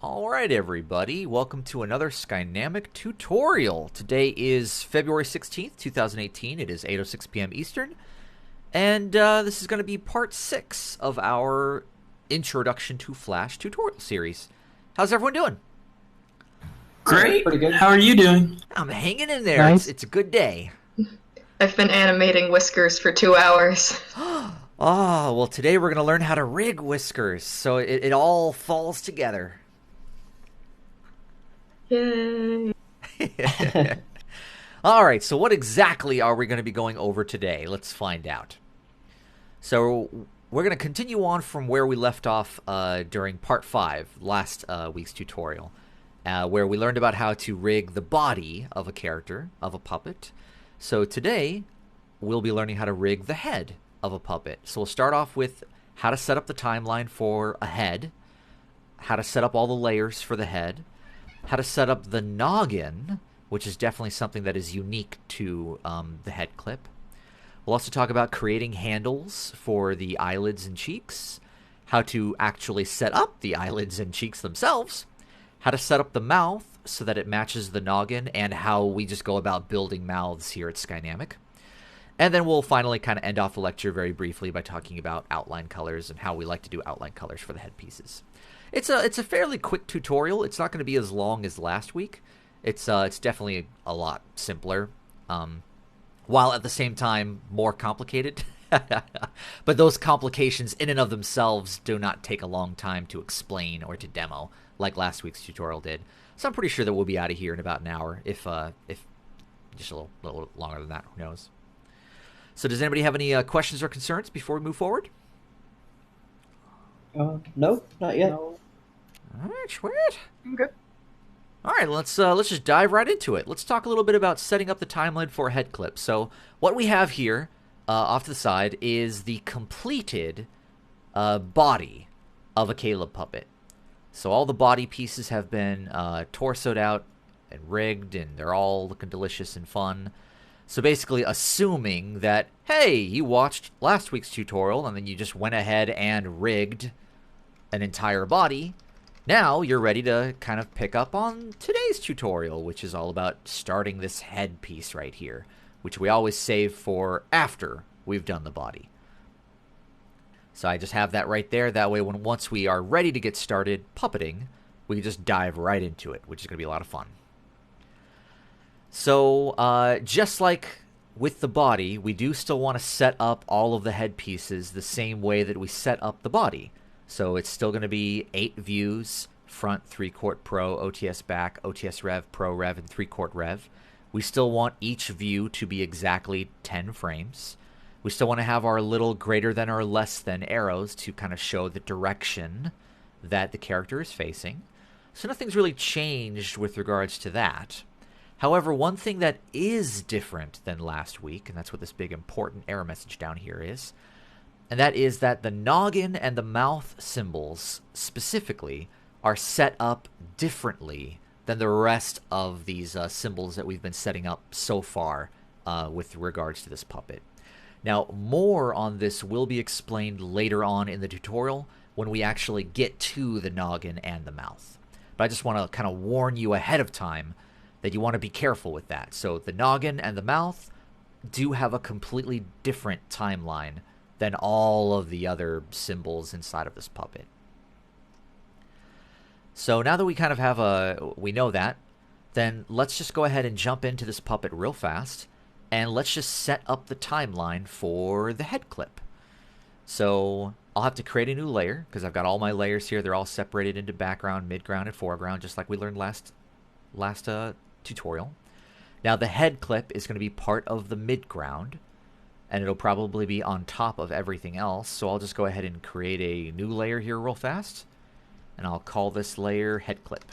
Alright everybody, welcome to another Skynamic tutorial. Today is February 16th, 2018. It is 8:06 p.m. Eastern. And this is going to be part 6 of our Introduction to Flash tutorial series. How's everyone doing? Great. Pretty good. How are you doing? I'm hanging in there. Nice. It's a good day. I've been animating Whiskers for 2 hours. Oh, well today we're going to learn how to rig Whiskers, so it all falls together. Yay. Alright, so what exactly are we going to be going over today? Let's find out. So we're going to continue on from where we left off during part 5, last week's tutorial, where we learned about how to rig the body of a character, of a puppet. So today we'll be learning how to rig the head of a puppet. So we'll start off with how to set up the timeline for a head, how to set up all the layers for the head, how to set up the noggin, which is definitely something that is unique to the head clip. We'll also talk about creating handles for the eyelids and cheeks, how to actually set up the eyelids and cheeks themselves, how to set up the mouth so that it matches the noggin, and how we just go about building mouths here at Skynamic. And then we'll finally kind of end off the lecture very briefly by talking about outline colors and how we like to do outline colors for the headpieces. It's a fairly quick tutorial. It's not going to be as long as last week. It's definitely a lot simpler, while at the same time more complicated. But those complications in and of themselves do not take a long time to explain or to demo like last week's tutorial did. So I'm pretty sure that we'll be out of here in about an hour, if just a little longer than that, who knows. So does anybody have any questions or concerns before we move forward? No, not yet. All right, sweet. Okay. All right, let's just dive right into it. Let's talk a little bit about setting up the timeline for a head clip. So what we have here off to the side is the completed body of a Caleb puppet. So all the body pieces have been torsoed out and rigged, and they're all looking delicious and fun. So basically assuming that, hey, you watched last week's tutorial and then you just went ahead and rigged an entire body, now you're ready to kind of pick up on today's tutorial, which is all about starting this head piece right here, which we always save for after we've done the body. So I just have that right there. That way, once we are ready to get started puppeting, we can just dive right into it, which is going to be a lot of fun. So, just like with the body, we do still want to set up all of the head pieces the same way that we set up the body. So it's still going to be 8 views, front, 3-quart pro, OTS back, OTS rev, pro rev, and 3-quart rev. We still want each view to be exactly 10 frames. We still want to have our little greater than or less than arrows to kind of show the direction that the character is facing. So nothing's really changed with regards to that. However, one thing that is different than last week, and that's what this big important error message down here is, and that is that the noggin and the mouth symbols specifically are set up differently than the rest of these symbols that we've been setting up so far with regards to this puppet. Now, more on this will be explained later on in the tutorial when we actually get to the noggin and the mouth. But I just want to kind of warn you ahead of time that you want to be careful with that. So the noggin and the mouth do have a completely different timeline than all of the other symbols inside of this puppet. So now that we kind of we know that, then let's just go ahead and jump into this puppet real fast, and let's just set up the timeline for the head clip. So I'll have to create a new layer, because I've got all my layers here. They're all separated into background, midground, and foreground, just like we learned last tutorial. Now the head clip is going to be part of the midground, and it'll probably be on top of everything else. So I'll just go ahead and create a new layer here real fast, and I'll call this layer head clip.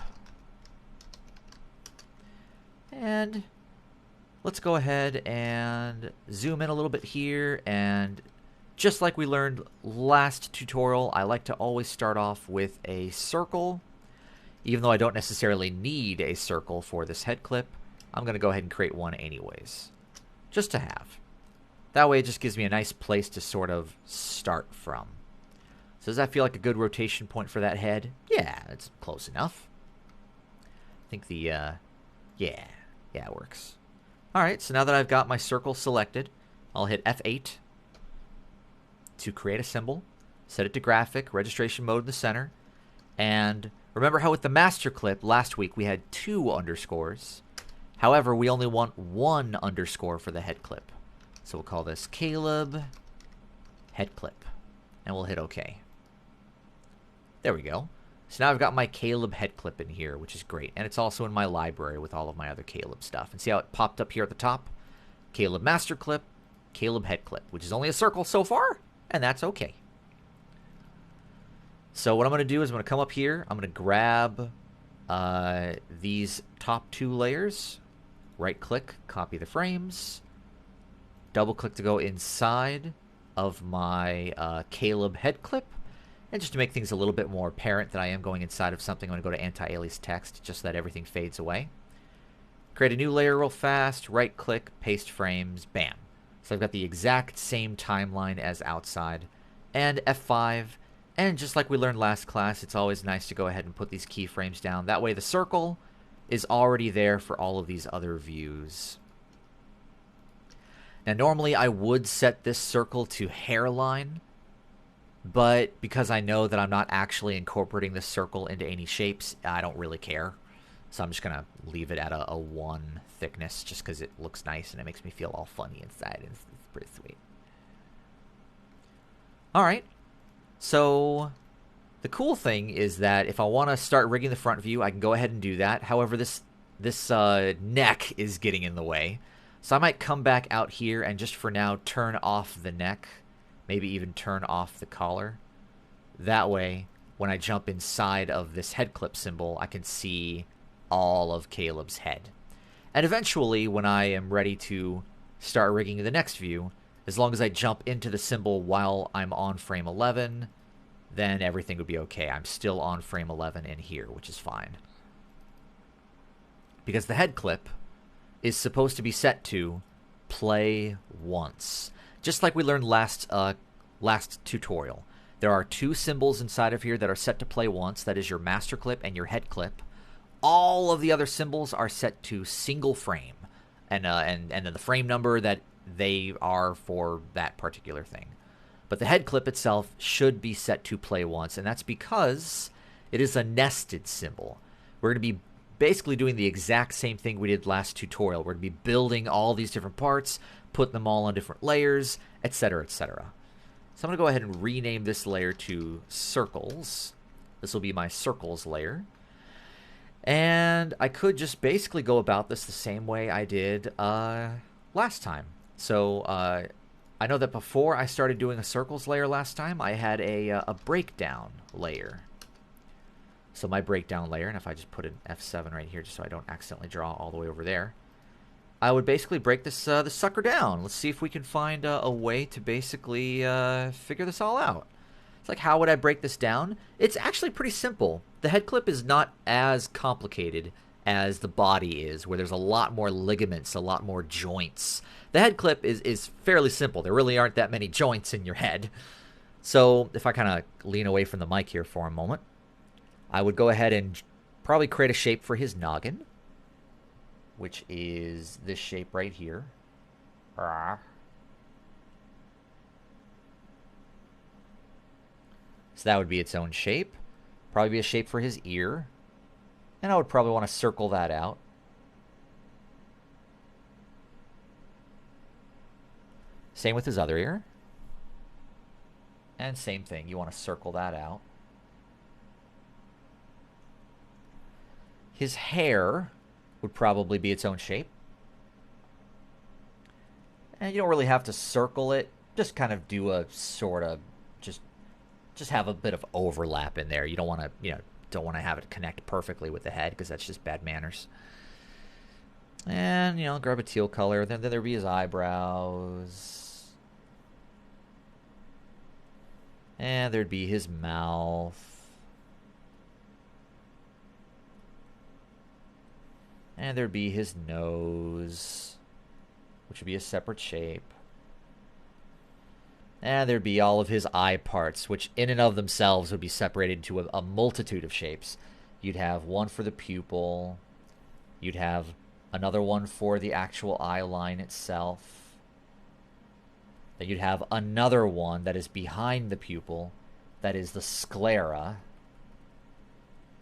And let's go ahead and zoom in a little bit here, and just like we learned last tutorial, I like to always start off with a circle. Even though I don't necessarily need a circle for this head clip, I'm going to go ahead and create one anyways, just to have. That way it just gives me a nice place to sort of start from. So does that feel like a good rotation point for that head? Yeah, it's close enough. I think the, yeah, it works. All right, so now that I've got my circle selected, I'll hit F8 to create a symbol, set it to graphic, registration mode in the center, and remember how with the master clip last week we had 2 underscores. However, we only want 1 underscore for the head clip. So we'll call this Caleb head clip, and we'll hit OK. There we go. So now I've got my Caleb head clip in here, which is great. And it's also in my library with all of my other Caleb stuff. And see how it popped up here at the top? Caleb master clip, Caleb head clip, which is only a circle so far, and that's okay. So what I'm going to do is I'm going to come up here. I'm going to grab these top 2 layers. Right-click, copy the frames. Double-click to go inside of my Caleb head clip. And just to make things a little bit more apparent that I am going inside of something, I'm going to go to anti-alias text just so that everything fades away. Create a new layer real fast, right-click, paste frames, bam. So I've got the exact same timeline as outside. And F5, and just like we learned last class, it's always nice to go ahead and put these keyframes down. That way the circle is already there for all of these other views. Now normally I would set this circle to hairline, but because I know that I'm not actually incorporating this circle into any shapes, I don't really care. So I'm just going to leave it at a 1 thickness just because it looks nice and it makes me feel all funny inside. It's pretty sweet. All right. So the cool thing is that if I want to start rigging the front view, I can go ahead and do that. However, this neck is getting in the way. So I might come back out here and just for now turn off the neck. Maybe even turn off the collar. That way, when I jump inside of this head clip symbol, I can see all of Caleb's head. And eventually, when I am ready to start rigging the next view, as long as I jump into the symbol while I'm on frame 11, then everything would be okay. I'm still on frame 11 in here, which is fine. Because the head clip is supposed to be set to play once. Just like we learned last tutorial. There are 2 symbols inside of here that are set to play once. That is your master clip and your head clip. All of the other symbols are set to single frame. And then the frame number that they are for that particular thing. But the head clip itself should be set to play once. And that's because it is a nested symbol. We're going to be basically doing the exact same thing we did last tutorial. We're going to be building all these different parts, putting them all on different layers, etc., etc. So I'm going to go ahead and rename this layer to circles. This will be my circles layer. And I could just basically go about this the same way I did last time. So I know that before I started doing a circles layer last time, I had a breakdown layer. So my breakdown layer, and if I just put an F7 right here just so I don't accidentally draw all the way over there, I would basically break this sucker down. Let's see if we can find a way to basically figure this all out. It's like, how would I break this down? It's actually pretty simple. The head clip is not as complicated as the body is, where there's a lot more ligaments, a lot more joints. The head clip is fairly simple. There really aren't that many joints in your head. So if I kind of lean away from the mic here for a moment, I would go ahead and probably create a shape for his noggin, which is this shape right here. So that would be its own shape. Probably be a shape for his ear. And I would probably want to circle that out. Same with his other ear. And same thing, you want to circle that out. His hair would probably be its own shape. And you don't really have to circle it. Just kind of do a sort of, just have a bit of overlap in there. You don't want to, don't want to have it connect perfectly with the head because that's just bad manners. And, grab a teal color. Then there'd be his eyebrows. And there'd be his mouth. And there'd be his nose, which would be a separate shape. And there'd be all of his eye parts, which in and of themselves would be separated into a multitude of shapes. You'd have one for the pupil. You'd have another one for the actual eye line itself. Then you'd have another one that is behind the pupil. That is the sclera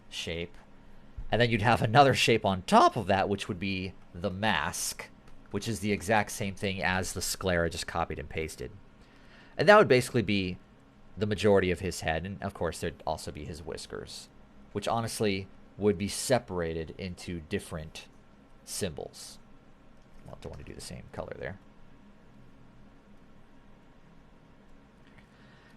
shape. And then you'd have another shape on top of that, which would be the mask, which is the exact same thing as the sclera, just copied and pasted. And that would basically be the majority of his head. And, of course, there'd also be his whiskers, which honestly would be separated into different symbols. Well, don't want to do the same color there.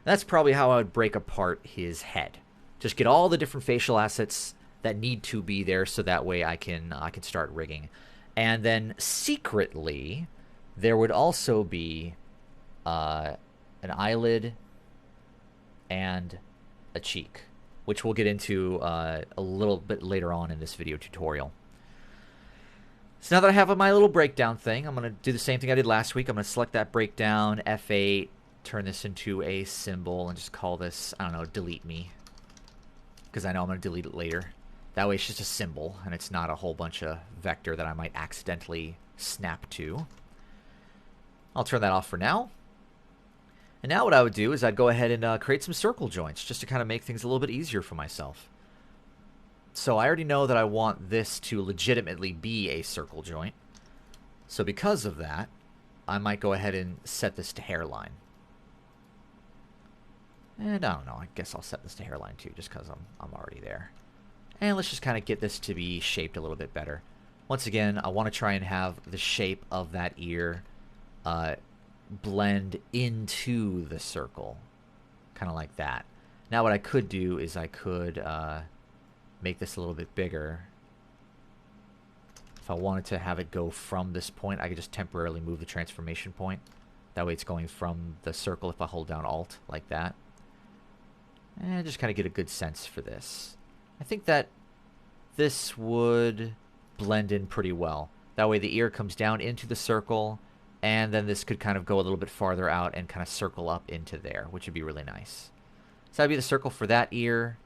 That's probably how I would break apart his head. Just get all the different facial assets that need to be there, so that way I can start rigging. And then secretly, there would also be an eyelid and a cheek, which we'll get into a little bit later on in this video tutorial. So now that I have my little breakdown thing, I'm going to do the same thing I did last week. I'm going to select that breakdown, F8, turn this into a symbol, and just call this, I don't know, delete me. Because I know I'm going to delete it later. That way it's just a symbol, and it's not a whole bunch of vector that I might accidentally snap to. I'll turn that off for now. And now what I would do is I'd go ahead and create some circle joints, just to kind of make things a little bit easier for myself. So I already know that I want this to legitimately be a circle joint. So because of that, I might go ahead and set this to hairline. And I don't know, I guess I'll set this to hairline too, just because I'm already there. And let's just kind of get this to be shaped a little bit better. Once again, I want to try and have the shape of that ear blend into the circle. Kind of like that. Now what I could do is I could make this a little bit bigger. If I wanted to have it go from this point, I could just temporarily move the transformation point. That way it's going from the circle if I hold down Alt, like that. And just kind of get a good sense for this. I think that this would blend in pretty well. That way the ear comes down into the circle, and then this could kind of go a little bit farther out and kind of circle up into there, which would be really nice. So that'd be the circle for that ear.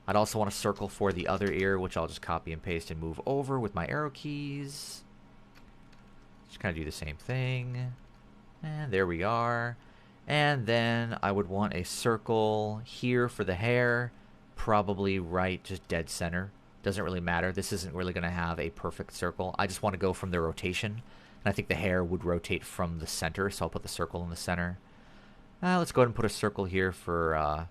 I'd also want a circle for the other ear, which I'll just copy and paste and move over with my arrow keys. Just kind of do the same thing. And there we are. And then I would want a circle here for the hair, probably right, just dead center. Doesn't really matter. This isn't really going to have a perfect circle. I just want to go from the rotation. And I think the hair would rotate from the center, so I'll put the circle in the center. Let's go ahead and put a circle here for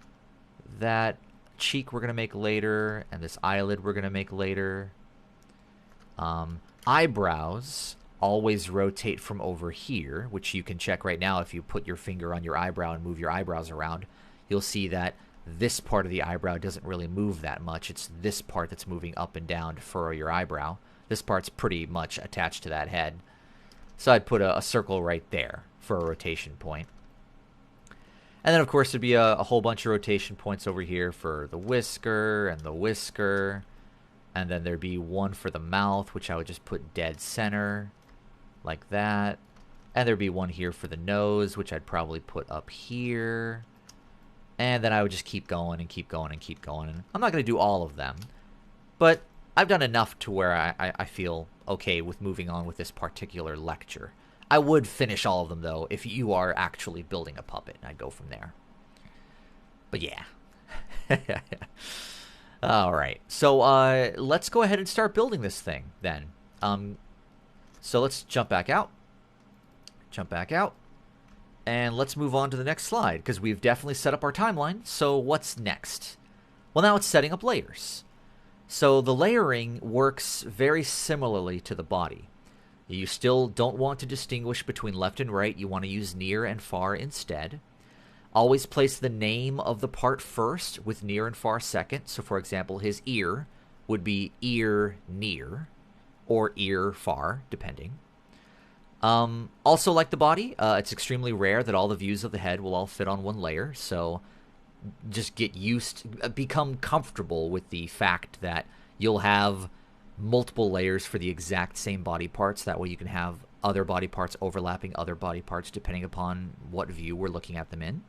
that cheek we're going to make later, and this eyelid we're going to make later. Eyebrows always rotate from over here, which you can check right now if you put your finger on your eyebrow and move your eyebrows around. You'll see that this part of the eyebrow doesn't really move that much. It's this part that's moving up and down to furrow your eyebrow. This part's pretty much attached to that head. So I'd put a circle right there for a rotation point. And then, of course, there'd be a whole bunch of rotation points over here for the whisker and the whisker. And then there'd be one for the mouth, which I would just put dead center, like that. And there'd be one here for the nose, which I'd probably put up here. And then I would just keep going and keep going and keep going. And I'm not going to do all of them, but I've done enough to where I feel okay with moving on with this particular lecture. I would finish all of them, though, if you are actually building a puppet. I'd go from there. But yeah. All right. So let's go ahead and start building this thing then. So let's jump back out. Jump back out. And let's move on to the next slide, because we've definitely set up our timeline. So what's next? Well, now it's setting up layers. So the layering works very similarly to the body. You still don't want to distinguish between left and right. You want to use near and far instead. Always place the name of the part first with near and far second. So, for example, his ear would be ear near or ear far, depending. Also, like the body, it's extremely rare that all the views of the head will all fit on one layer. So just become comfortable with the fact that you'll have multiple layers for the exact same body parts. That way you can have other body parts overlapping other body parts depending upon what view we're looking at them in.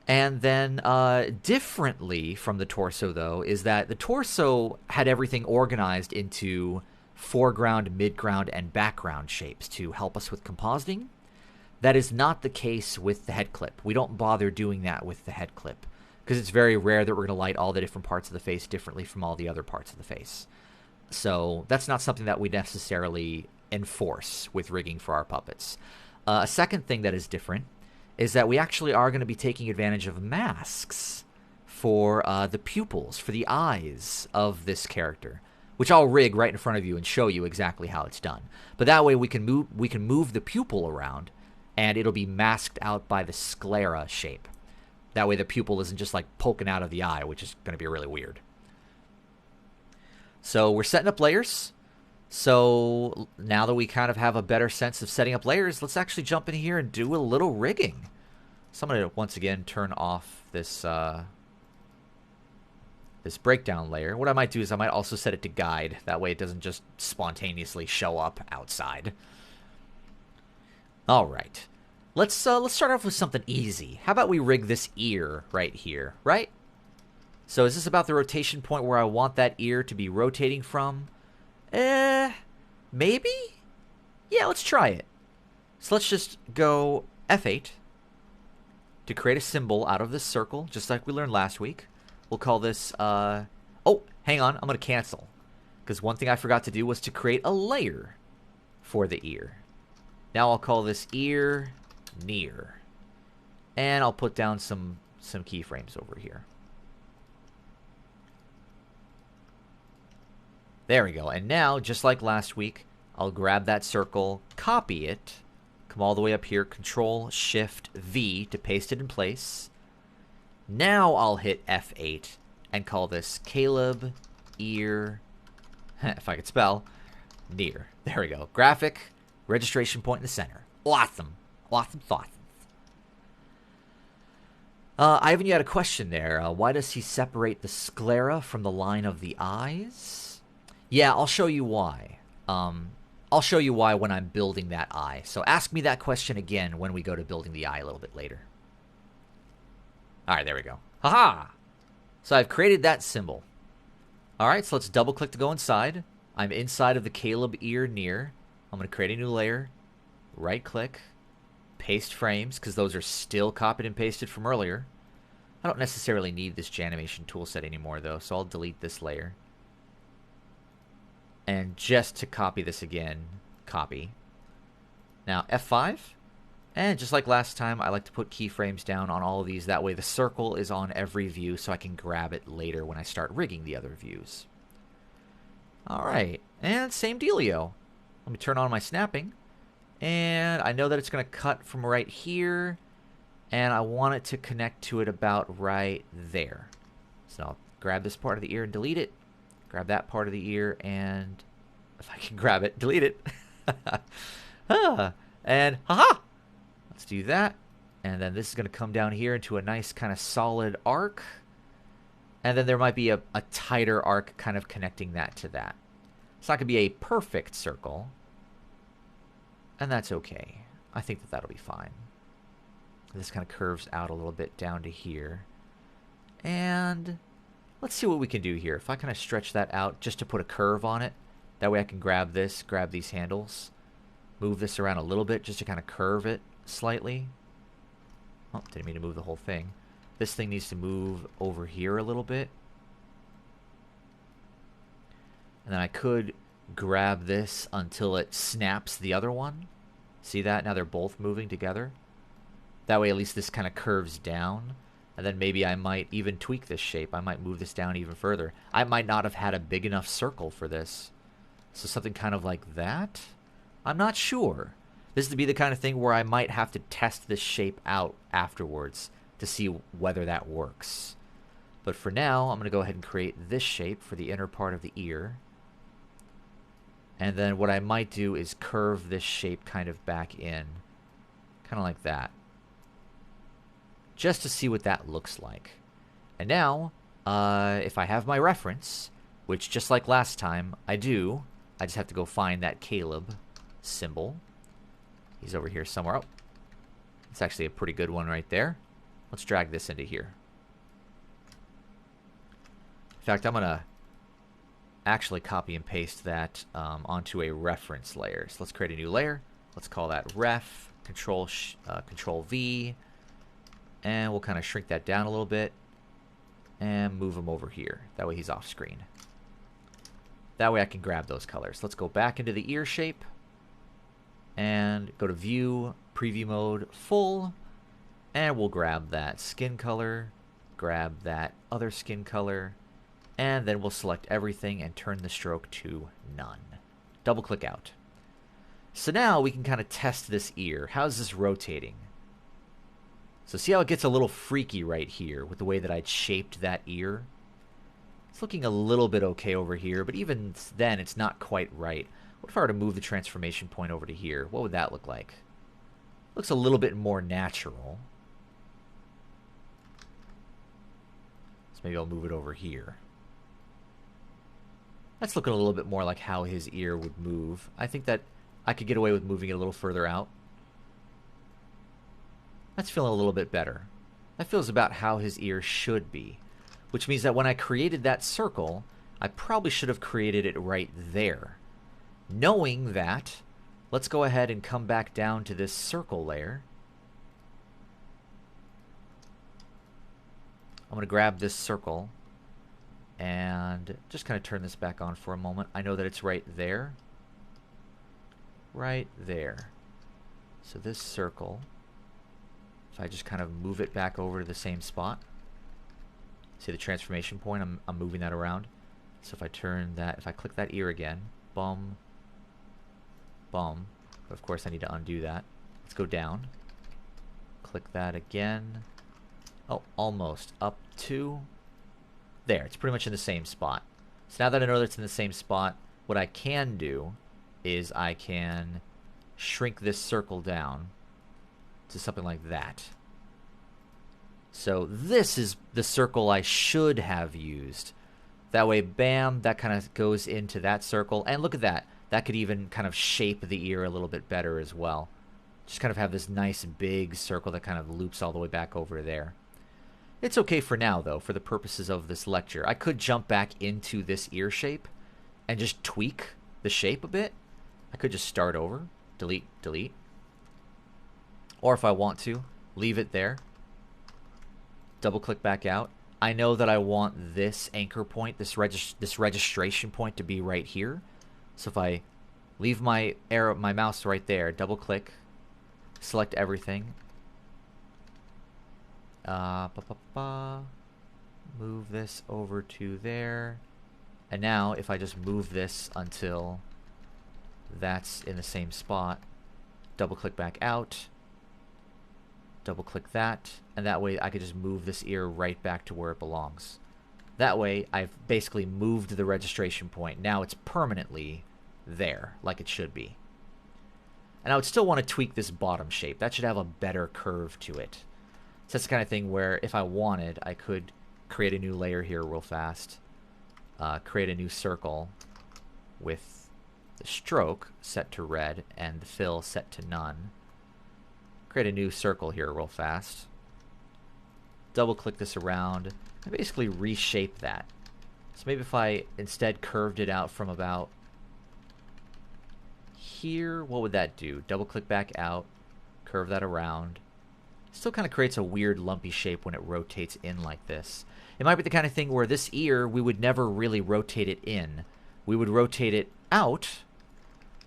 And then differently from the torso, though, is that the torso had everything organized into foreground, midground, and background shapes to help us with compositing. That is not the case with the head clip. We don't bother doing that with the head clip because it's very rare that we're going to light all the different parts of the face differently from all the other parts of the face. So that's not something that we necessarily enforce with rigging for our puppets. A second thing that is different is that we actually are going to be taking advantage of masks for the pupils, for the eyes of this character, which I'll rig right in front of you and show you exactly how it's done. But that way we can move the pupil around, and it'll be masked out by the sclera shape. That way the pupil isn't just like poking out of the eye, which is going to be really weird. So we're setting up layers. So now that we kind of have a better sense of setting up layers, let's actually jump in here and do a little rigging. So I'm going to once again turn off this this breakdown layer. What I might do is I might also set it to guide. That way it doesn't just spontaneously show up outside. All right. Let's start off with something easy. How about we rig this ear right here, right? So is this about the rotation point where I want that ear to be rotating from? Maybe? Yeah, let's try it. So let's just go F8 to create a symbol out of this circle, just like we learned last week. We'll call this, oh, hang on, I'm going to cancel. Because one thing I forgot to do was to create a layer for the ear. Now I'll call this ear near. And I'll put down some keyframes over here. There we go. And now, just like last week, I'll grab that circle, copy it, come all the way up here, Control-Shift-V to paste it in place. Now I'll hit F8 and call this Caleb ear, if I could spell, near. There we go. Graphic, registration point in the center. Awesome. Awesome thoughts. Ivan, you had a question there. Why does he separate the sclera from the line of the eyes? Yeah, I'll show you why. I'll show you why when I'm building that eye. So ask me that question again when we go to building the eye a little bit later. All right, there we go. Haha! So I've created that symbol. All right, so let's double click to go inside. I'm inside of the Caleb ear near. I'm going to create a new layer. Right click. Paste frames, because those are still copied and pasted from earlier. I don't necessarily need this Janimation toolset anymore, though, so I'll delete this layer. And just to copy this again, copy. Now F5. And just like last time, I like to put keyframes down on all of these. That way the circle is on every view so I can grab it later when I start rigging the other views. Alright, and same dealio. Let me turn on my snapping. And I know that it's going to cut from right here. And I want it to connect to it about right there. So I'll grab this part of the ear and delete it. Grab that part of the ear and, if I can grab it, delete it. And, haha! Let's do that. And then this is going to come down here into a nice kind of solid arc. And then there might be a tighter arc kind of connecting that to that. It's not going to be a perfect circle. And that's okay. I think that that'll be fine. This kind of curves out a little bit down to here. And let's see what we can do here. If I kind of stretch that out just to put a curve on it, that way I can grab this, grab these handles, move this around a little bit just to kind of curve it slightly. Oh, didn't mean to move the whole thing. This thing needs to move over here a little bit. And then I could grab this until it snaps the other one. See that? Now they're both moving together. That way at least this kind of curves down. And then maybe I might even tweak this shape. I might move this down even further. I might not have had a big enough circle for this. So something kind of like that? I'm not sure. This would be the kind of thing where I might have to test this shape out afterwards to see whether that works. But for now, I'm going to go ahead and create this shape for the inner part of the ear. And then what I might do is curve this shape kind of back in. Kind of like that. Just to see what that looks like. And now, if I have my reference, which just like last time, I do, I just have to go find that Caleb symbol. He's over here somewhere. Oh, it's actually a pretty good one right there. Let's drag this into here. In fact, I'm going to actually copy and paste that onto a reference layer. So let's create a new layer. Let's call that ref, control V, and we'll kind of shrink that down a little bit and move him over here. That way he's off screen. That way I can grab those colors. Let's go back into the ear shape and go to view, preview mode, full, and we'll grab that skin color, grab that other skin color, and then we'll select everything and turn the stroke to none. Double click out. So now we can kind of test this ear. How's this rotating? So see how it gets a little freaky right here with the way that I'd shaped that ear? It's looking a little bit okay over here, but even then it's not quite right. What if I were to move the transformation point over to here? What would that look like? Looks a little bit more natural. So maybe I'll move it over here. That's looking a little bit more like how his ear would move. I think that I could get away with moving it a little further out. That's feeling a little bit better. That feels about how his ear should be. Which means that when I created that circle, I probably should have created it right there. Knowing that, let's go ahead and come back down to this circle layer. I'm going to grab this circle and just kind of turn this back on for a moment. I know that it's right there. Right there. So this circle, if I just kind of move it back over to the same spot, see the transformation point, I'm moving that around. So if I turn that, if I click that ear again, bum, bum, but of course I need to undo that. Let's go down, click that again. Oh, almost up to there. It's pretty much in the same spot. So now that I know that it's in the same spot, what I can do is I can shrink this circle down to something like that. So this is the circle I should have used. That way, bam, that kind of goes into that circle. And look at that. That could even kind of shape the ear a little bit better as well. Just kind of have this nice big circle that kind of loops all the way back over there. It's okay for now, though, for the purposes of this lecture. I could jump back into this ear shape and just tweak the shape a bit. I could just start over, delete, delete. Or if I want to, leave it there. Double click back out. I know that I want this anchor point, this registration point to be right here. So if I leave my mouse right there, double click, select everything. Move this over to there. And now if I just move this until that's in the same spot, double click back out, double click that, and that way I could just move this ear right back to where it belongs. That way I've basically moved the registration point. Now it's permanently there like it should be. And I would still want to tweak this bottom shape. That should have a better curve to it. So that's the kind of thing where if I wanted, I could create a new layer here real fast, create a new circle with the stroke set to red and the fill set to none. Create a new circle here real fast. Double click this around and basically reshape that. So maybe if I instead curved it out from about here, what would that do? Double click back out, curve that around. Still kind of creates a weird lumpy shape when it rotates in like this. It might be the kind of thing where this ear, we would never really rotate it in. We would rotate it out,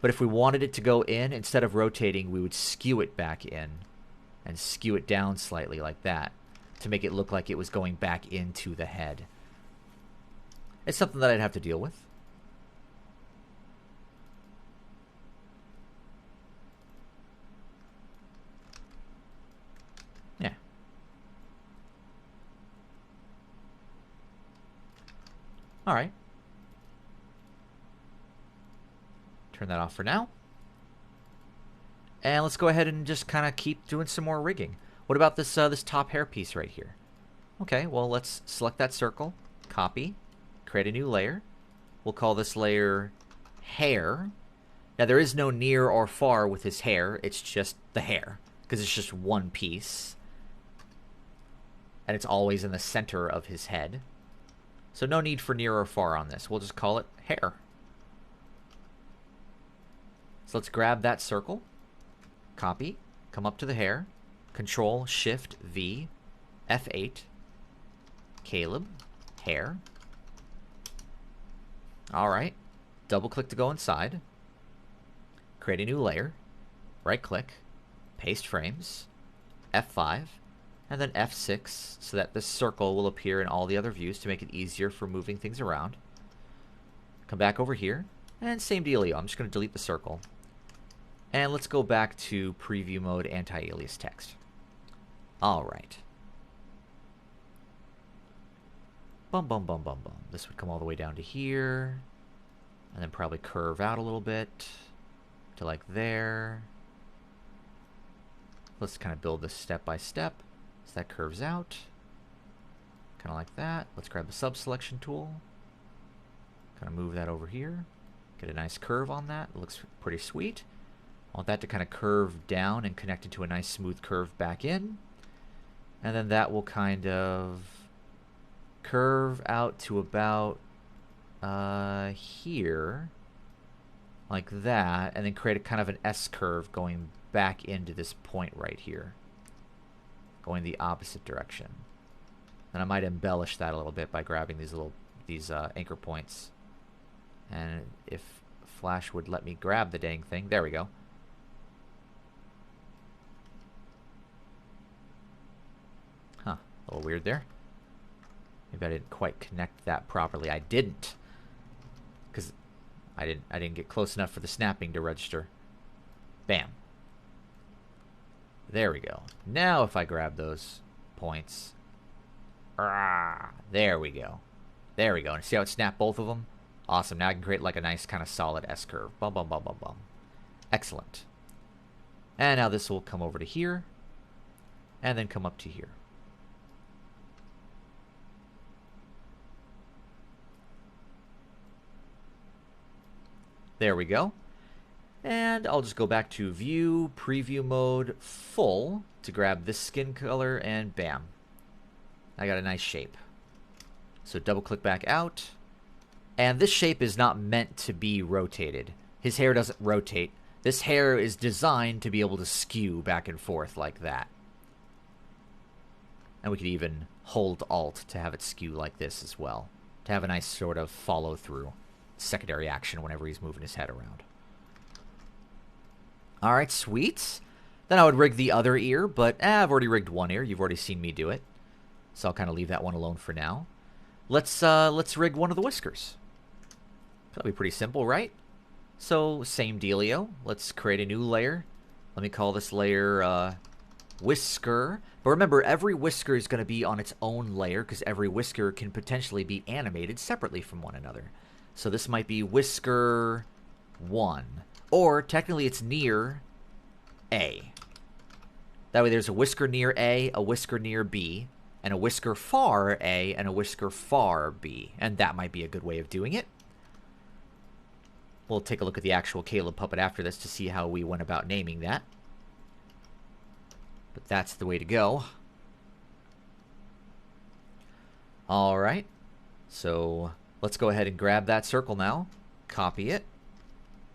but if we wanted it to go in, instead of rotating, we would skew it back in and skew it down slightly like that to make it look like it was going back into the head. It's something that I'd have to deal with. Yeah. All right. Turn that off for now. And let's go ahead and just kind of keep doing some more rigging. What about this this top hair piece right here? Okay, well, let's select that circle, copy, create a new layer. We'll call this layer hair. Now, there is no near or far with his hair. It's just the hair, because it's just one piece. And it's always in the center of his head. So no need for near or far on this. We'll just call it hair. So let's grab that circle, copy, come up to the hair, Control Shift V, F8, Caleb, hair. All right, double click to go inside, create a new layer, right click, paste frames, F5, and then F6 so that this circle will appear in all the other views to make it easier for moving things around. Come back over here, and same dealio. I'm just going to delete the circle. And let's go back to preview mode anti-alias text. All right. Bum, bum, bum, bum, bum. This would come all the way down to here. And then probably curve out a little bit to like there. Let's kind of build this step by step. So that curves out. Kind of like that. Let's grab the sub-selection tool. Kind of move that over here. Get a nice curve on that. It looks pretty sweet. I want that to kind of curve down and connect into a nice smooth curve back in. And then that will kind of curve out to about here. Like that. And then create a kind of an S curve going back into this point right here. Going the opposite direction. And I might embellish that a little bit by grabbing these anchor points. And if Flash would let me grab the dang thing. There we go. Huh. A little weird there. Maybe I didn't quite connect that properly. I didn't. Because I didn't get close enough for the snapping to register. Bam. There we go. Now if I grab those points. There we go. There we go. And see how it snapped both of them? Awesome. Now I can create like a nice kind of solid S-curve. Bum, bum, bum, bum, bum. Excellent. And now this will come over to here. And then come up to here. There we go. And I'll just go back to View, Preview Mode, Full to grab this skin color, and bam. I got a nice shape. So double click back out. And this shape is not meant to be rotated. His hair doesn't rotate. This hair is designed to be able to skew back and forth like that. And we could even hold Alt to have it skew like this as well. To have a nice sort of follow-through secondary action whenever he's moving his head around. Alright, sweet. Then I would rig the other ear, but I've already rigged one ear. You've already seen me do it. So I'll kind of leave that one alone for now. Let's rig one of the whiskers. That'll be pretty simple, right? So, same dealio. Let's create a new layer. Let me call this layer whisker. But remember, every whisker is going to be on its own layer because every whisker can potentially be animated separately from one another. So this might be whisker 1. Or, technically, it's near A. That way there's a whisker near A, a whisker near B, and a whisker far A, and a whisker far B. And that might be a good way of doing it. We'll take a look at the actual Caleb puppet after this to see how we went about naming that. But that's the way to go. Alright. So, let's go ahead and grab that circle now. Copy it.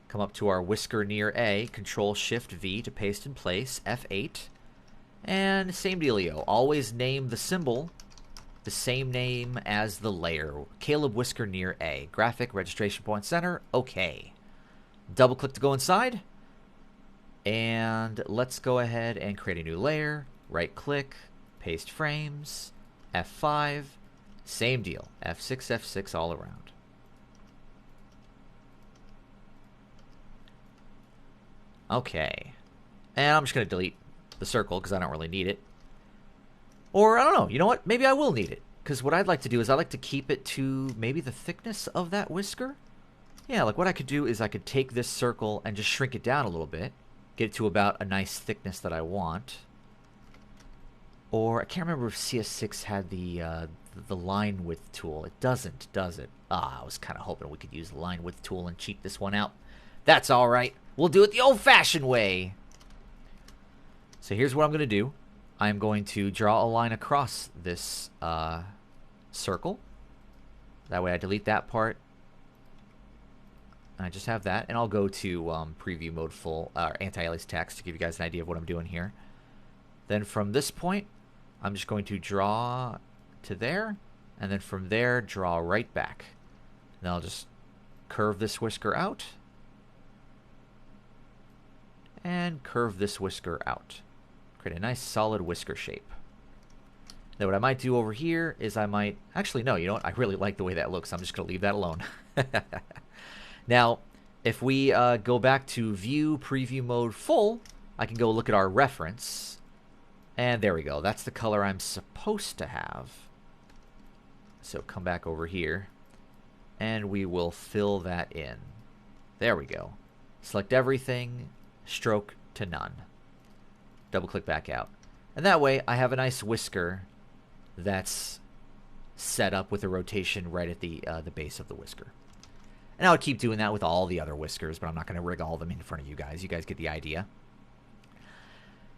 Come up to our whisker near A. Control Shift V to paste in place. F8. And same dealio. Always name the symbol the same name as the layer. Caleb whisker near A. Graphic, registration point center. Okay. Double click to go inside. And let's go ahead and create a new layer. Right click. Paste frames. F5. Same deal. F6, F6 all around. Okay. And I'm just going to delete the circle because I don't really need it. Or, I don't know. You know what? Maybe I will need it. Because what I'd like to do is I like to keep it to maybe the thickness of that whisker. Yeah, like what I could do is I could take this circle and just shrink it down a little bit. Get it to about a nice thickness that I want. Or, I can't remember if CS6 had the line width tool. It doesn't, does it? I was kind of hoping we could use the line width tool and cheat this one out. That's all right. We'll do it the old-fashioned way. So here's what I'm going to do. I'm going to draw a line across this circle. That way I delete that part. I just have that, and I'll go to preview mode full, anti-alias text to give you guys an idea of what I'm doing here. Then from this point, I'm just going to draw to there, and then from there, draw right back. And I'll just curve this whisker out, and curve this whisker out. Create a nice solid whisker shape. Now what I might do over here is I might, actually no, you know what, I really like the way that looks. I'm just going to leave that alone. Now, if we go back to view preview mode full, I can go look at our reference. And there we go. That's the color I'm supposed to have. So come back over here. And we will fill that in. There we go. Select everything. Stroke to none. Double click back out. And that way I have a nice whisker that's set up with a rotation right at the base of the whisker. And I would keep doing that with all the other whiskers, but I'm not going to rig all of them in front of you guys. You guys get the idea.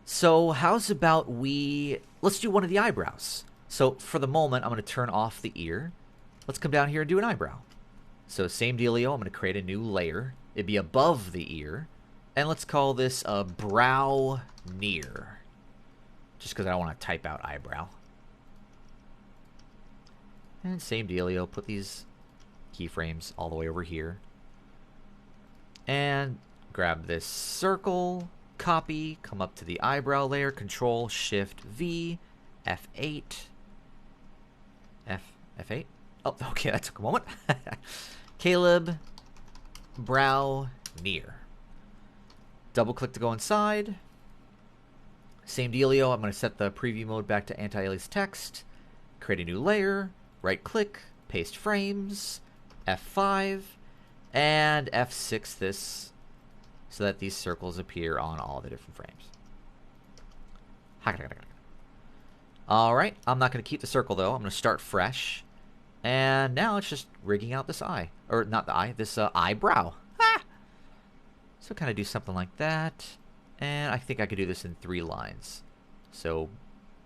So how's about let's do one of the eyebrows. So for the moment, I'm going to turn off the ear. Let's come down here and do an eyebrow. So same dealio, I'm going to create a new layer. It'd be above the ear. And let's call this a brow near. Just because I don't want to type out eyebrow. And same dealio, put these keyframes all the way over here. And grab this circle, copy, come up to the eyebrow layer, Control Shift V, F8. F8? Oh, okay, that took a moment. Caleb, brow, near. Double click to go inside. Same dealio, I'm going to set the preview mode back to anti-alias text. Create a new layer, right click, paste frames, F5, and F6 this so that these circles appear on all the different frames. Alright, I'm not going to keep the circle though. I'm going to start fresh. And now it's just rigging out this eye. Or not the eye, this eyebrow. Ah! So kind of do something like that. And I think I could do this in 3 lines. So,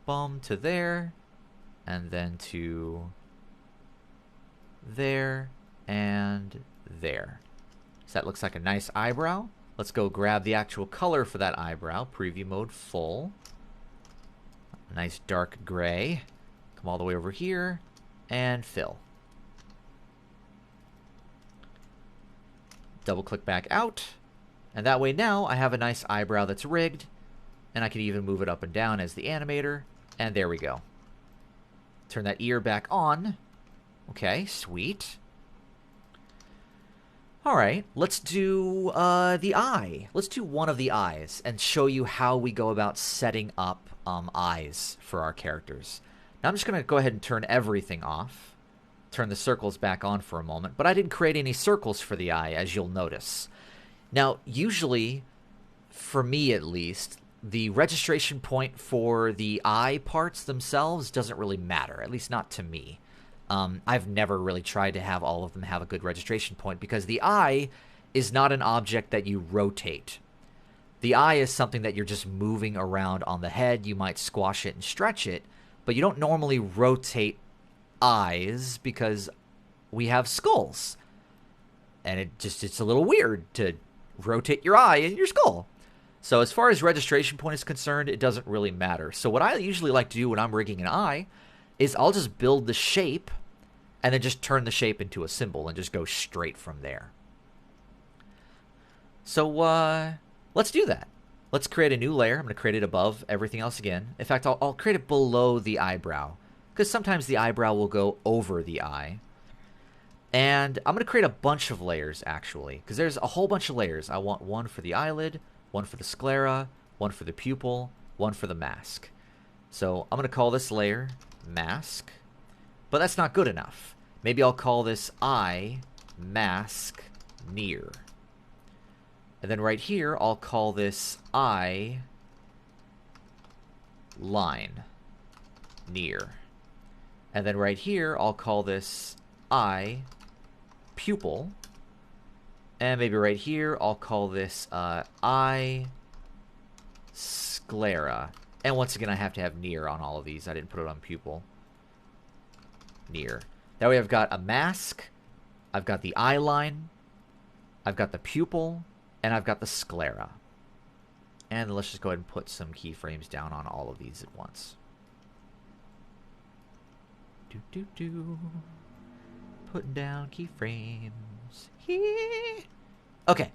boom to there. And then to there. And there. So that looks like a nice eyebrow. Let's go grab the actual color for that eyebrow. Preview mode full. Nice dark gray. Come all the way over here. And fill. Double click back out. And that way now I have a nice eyebrow that's rigged. And I can even move it up and down as the animator. And there we go. Turn that ear back on. Okay, sweet. Alright, let's do the eye. Let's do one of the eyes and show you how we go about setting up eyes for our characters. Now I'm just going to go ahead and turn everything off. Turn the circles back on for a moment. But I didn't create any circles for the eye, as you'll notice. Now, usually, for me at least, the registration point for the eye parts themselves doesn't really matter, at least not to me. I've never really tried to have all of them have a good registration point because the eye is not an object that you rotate. The eye is something that you're just moving around on the head. You might squash it and stretch it, but you don't normally rotate eyes because we have skulls. And it's a little weird to rotate your eye in your skull. So as far as registration point is concerned, it doesn't really matter. So what I usually like to do when I'm rigging an eye is I'll just build the shape and then just turn the shape into a symbol and just go straight from there. So let's do that. Let's create a new layer. I'm going to create it above everything else again. In fact, I'll create it below the eyebrow because sometimes the eyebrow will go over the eye. And I'm going to create a bunch of layers actually because there's a whole bunch of layers. I want one for the eyelid, one for the sclera, one for the pupil, one for the mask. So I'm going to call this layer mask, but that's not good enough. Maybe I'll call this eye mask near. And then right here, I'll call this eye line near. And then right here, I'll call this eye pupil And maybe right here, I'll call this eye sclera. And once again, I have to have near on all of these. I didn't put it on pupil. Near. That way I've got a mask, I've got the eye line, I've got the pupil, and I've got the sclera. And let's just go ahead and put some keyframes down on all of these at once. Putting down keyframes. Okay.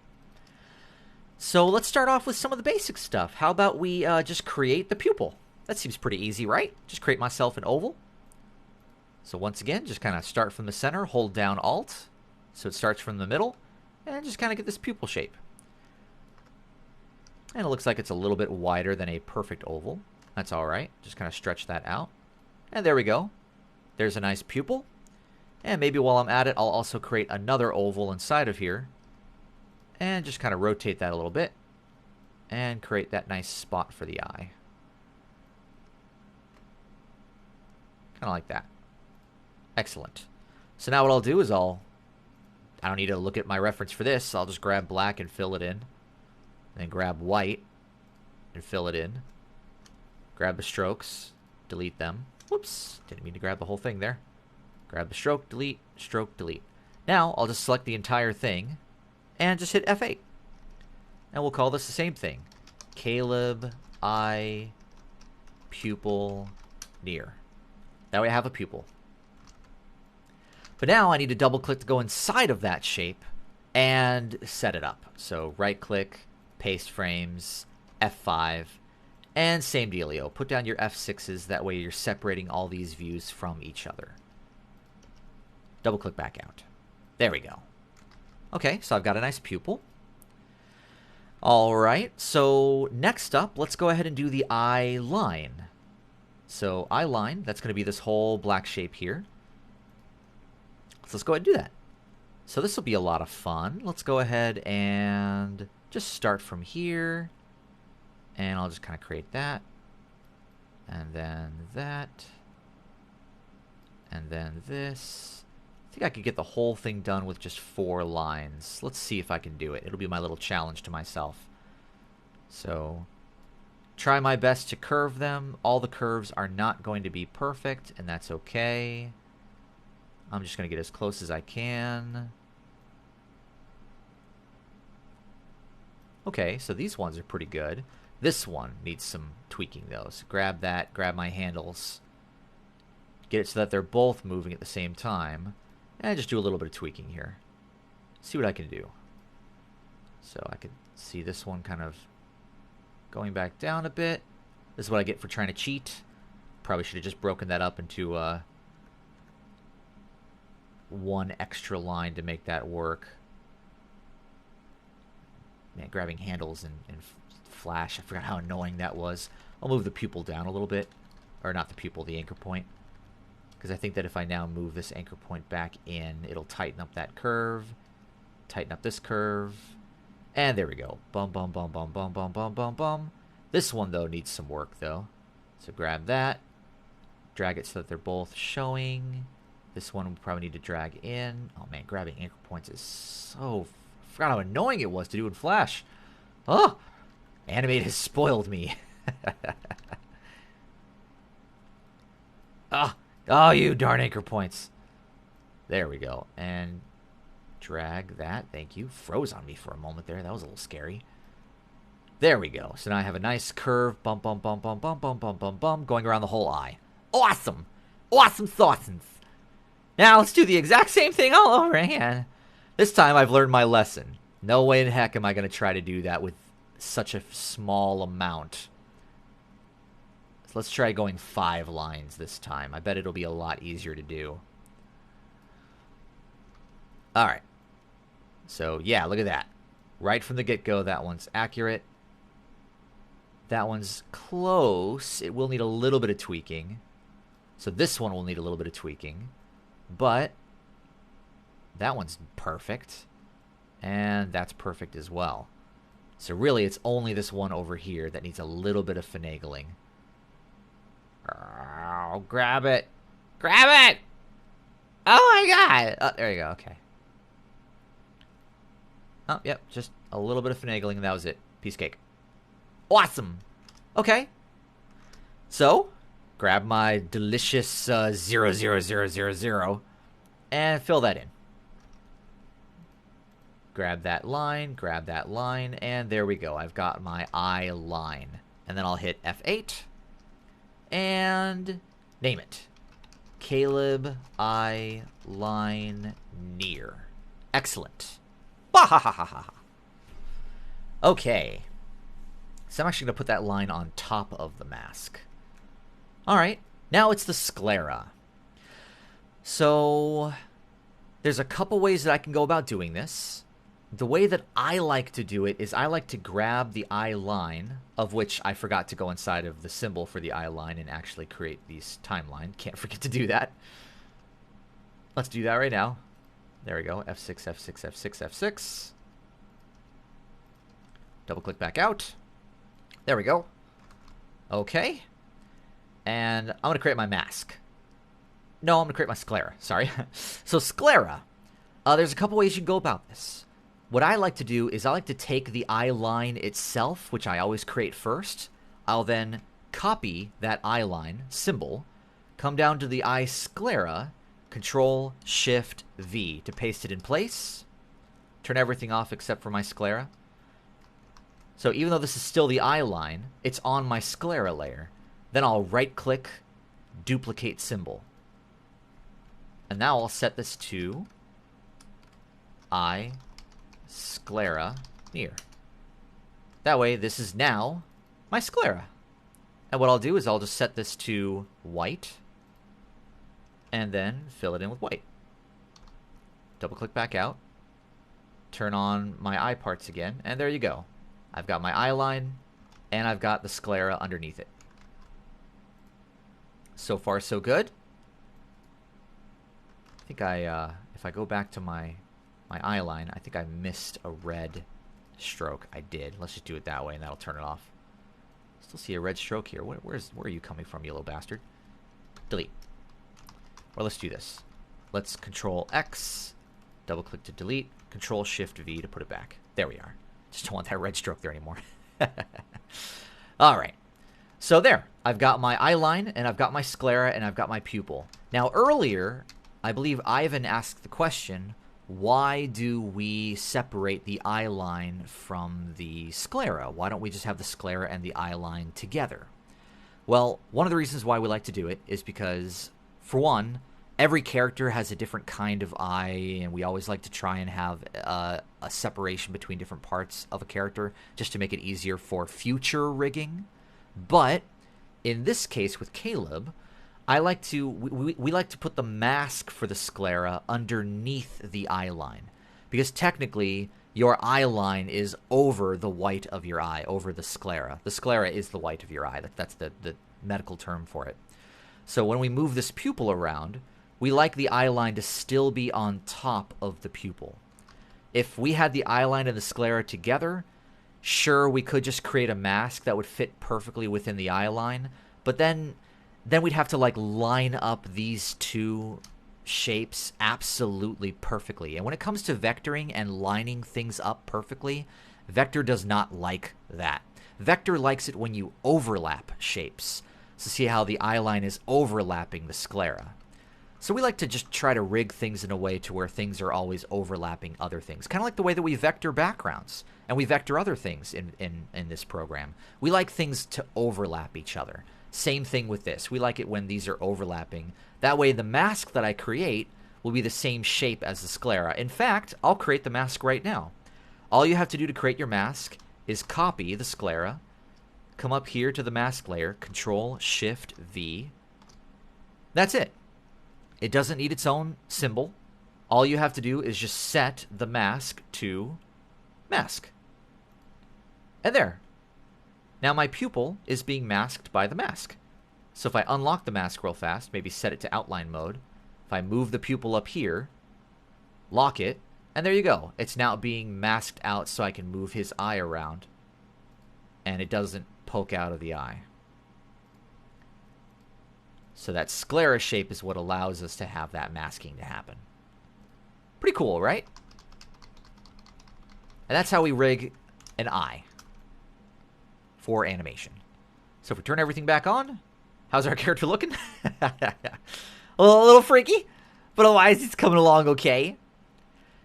So let's start off with some of the basic stuff. How about we just create the pupil? That seems pretty easy, right? Just create myself an oval. So once again, just kind of start from the center, hold down Alt, so it starts from the middle, and just kind of get this pupil shape. And it looks like it's a little bit wider than a perfect oval. That's all right. Just kind of stretch that out. And there we go. There's a nice pupil. And maybe while I'm at it, I'll also create another oval inside of here. And just kind of rotate that a little bit. And create that nice spot for the eye. Kind of like that. Excellent. So now what I'll do is I don't need to look at my reference for this. I'll just grab black and fill it in. Then grab white and fill it in. Grab the strokes, delete them. Whoops, didn't mean to grab the whole thing there. Grab the stroke, delete, stroke, delete. Now I'll just select the entire thing and just hit F8. And we'll call this the same thing. Caleb, eye, pupil, near. That way I have a pupil. But now I need to double click to go inside of that shape and set it up. So right click, paste frames, F5, and same dealio. Put down your F6s, that way you're separating all these views from each other. Double click back out. There we go. Okay, so I've got a nice pupil. All right, so next up, let's go ahead and do the eye line. So eye line, that's going to be this whole black shape here. So let's go ahead and do that. So this will be a lot of fun. Let's go ahead and just start from here. And I'll just kind of create that. And then that. And then this. I think I could get the whole thing done with just 4 lines. Let's see if I can do it. It'll be my little challenge to myself. So try my best to curve them. All the curves are not going to be perfect, and that's okay. I'm just going to get as close as I can. Okay, so these ones are pretty good. This one needs some tweaking, though. So grab that, grab my handles. Get it so that they're both moving at the same time. And just do a little bit of tweaking here. See what I can do. So I can see this one kind of going back down a bit. This is what I get for trying to cheat. Probably should have just broken that up into one extra line to make that work. Man, grabbing handles and Flash, I forgot how annoying that was. I'll move the pupil down a little bit. Or not the pupil, the anchor point. Because I think that if I now move this anchor point back in, it'll tighten up that curve. Tighten up this curve. And there we go. Bum, bum, bum, bum, bum, bum, bum, bum, bum. This one, though, needs some work, though. So grab that. Drag it so that they're both showing. This one we probably need to drag in. Oh, man, grabbing anchor points is so... I forgot how annoying it was to do in Flash. Oh! Animate has spoiled me. Ah! Oh, you darn anchor points. There we go. And drag that. Thank you. Froze on me for a moment there. That was a little scary. There we go. So now I have a nice curve. Bump, bump, bump, bump, bump, bump, bump, bump, bump. Going around the whole eye. Awesome. Awesome saucins. Now let's do the exact same thing all over again. This time I've learned my lesson. No way in heck am I going to try to do that with such a small amount. So let's try going 5 lines this time. I bet it'll be a lot easier to do. Alright. So, yeah, look at that. Right from the get-go, that one's accurate. That one's close. It will need a little bit of tweaking. So this one will need a little bit of tweaking. But that one's perfect. And that's perfect as well. So really, it's only this one over here that needs a little bit of finagling. Oh, grab it. Grab it! Oh my god! Oh, there you go, okay. Oh, yep, just a little bit of finagling, and that was it. Piece of cake. Awesome! Okay. So, grab my delicious 0, and fill that in. Grab that line, and there we go. I've got my eye line. And then I'll hit F8, and name it. Caleb eye line near. Excellent. Bah-ha-ha-ha-ha. Okay. So I'm actually going to put that line on top of the mask. Alright, now it's the sclera. So, there's a couple ways that I can go about doing this. The way that I like to do it is I like to grab the eye line, of which I forgot to go inside of the symbol for the eye line and actually create these timeline. Can't forget to do that. Let's do that right now. There we go. F6, F6, F6, F6. Double click back out. There we go. Okay. And I'm going to create my mask. No, I'm going to create my sclera. Sorry. So sclera. There's a couple ways you can go about this. What I like to do is I like to take the eye line itself, which I always create first. I'll then copy that eye line symbol, come down to the eye sclera, Control Shift V to paste it in place. Turn everything off except for my sclera. So even though this is still the eye line, it's on my sclera layer. Then I'll right-click, duplicate symbol. And now I'll set this to eye sclera near. That way, this is now my sclera. And what I'll do is I'll just set this to white, and then fill it in with white. Double-click back out. Turn on my eye parts again, and there you go. I've got my eye line, and I've got the sclera underneath it. So far, so good. I think if I go back to my eye line, I think I missed a red stroke. I did. Let's just do it that way, and that'll turn it off. Still see a red stroke here. Where are you coming from, you little bastard? Delete. Or let's do this. Let's Control X, double click to delete, Control Shift V to put it back. There we are. Just don't want that red stroke there anymore. All right. So there, I've got my eye line, and I've got my sclera, and I've got my pupil. Now earlier, I believe Ivan asked the question, why do we separate the eye line from the sclera? Why don't we just have the sclera and the eye line together? Well, one of the reasons why we like to do it is because, for one, every character has a different kind of eye, and we always like to try and have a separation between different parts of a character just to make it easier for future rigging. But in this case with Caleb, I like to we like to put the mask for the sclera underneath the eye line, because technically your eye line is over the white of your eye, over the sclera. The sclera is the white of your eye. That's the medical term for it. So when we move this pupil around, we like the eye line to still be on top of the pupil. If we had the eye line and the sclera together, sure, we could just create a mask that would fit perfectly within the eye line, but then we'd have to like line up these two shapes absolutely perfectly. And when it comes to vectoring and lining things up perfectly, Vector does not like that. Vector likes it when you overlap shapes. So see how the eye line is overlapping the sclera. So we like to just try to rig things in a way to where things are always overlapping other things. Kind of like the way that we vector backgrounds and we vector other things in this program. We like things to overlap each other. Same thing with this. We like it when these are overlapping. That way the mask that I create will be the same shape as the sclera. In fact, I'll create the mask right now. All you have to do to create your mask is copy the sclera, come up here to the mask layer, Control Shift V. That's it. It doesn't need its own symbol. All you have to do is just set the mask to mask. And there. Now my pupil is being masked by the mask. So if I unlock the mask real fast, maybe set it to outline mode, if I move the pupil up here, lock it, and there you go. It's now being masked out so I can move his eye around, and it doesn't poke out of the eye. So that sclera shape is what allows us to have that masking to happen. Pretty cool, right? And that's how we rig an eye for animation. So if we turn everything back on, how's our character looking? a little freaky, but otherwise it's coming along okay.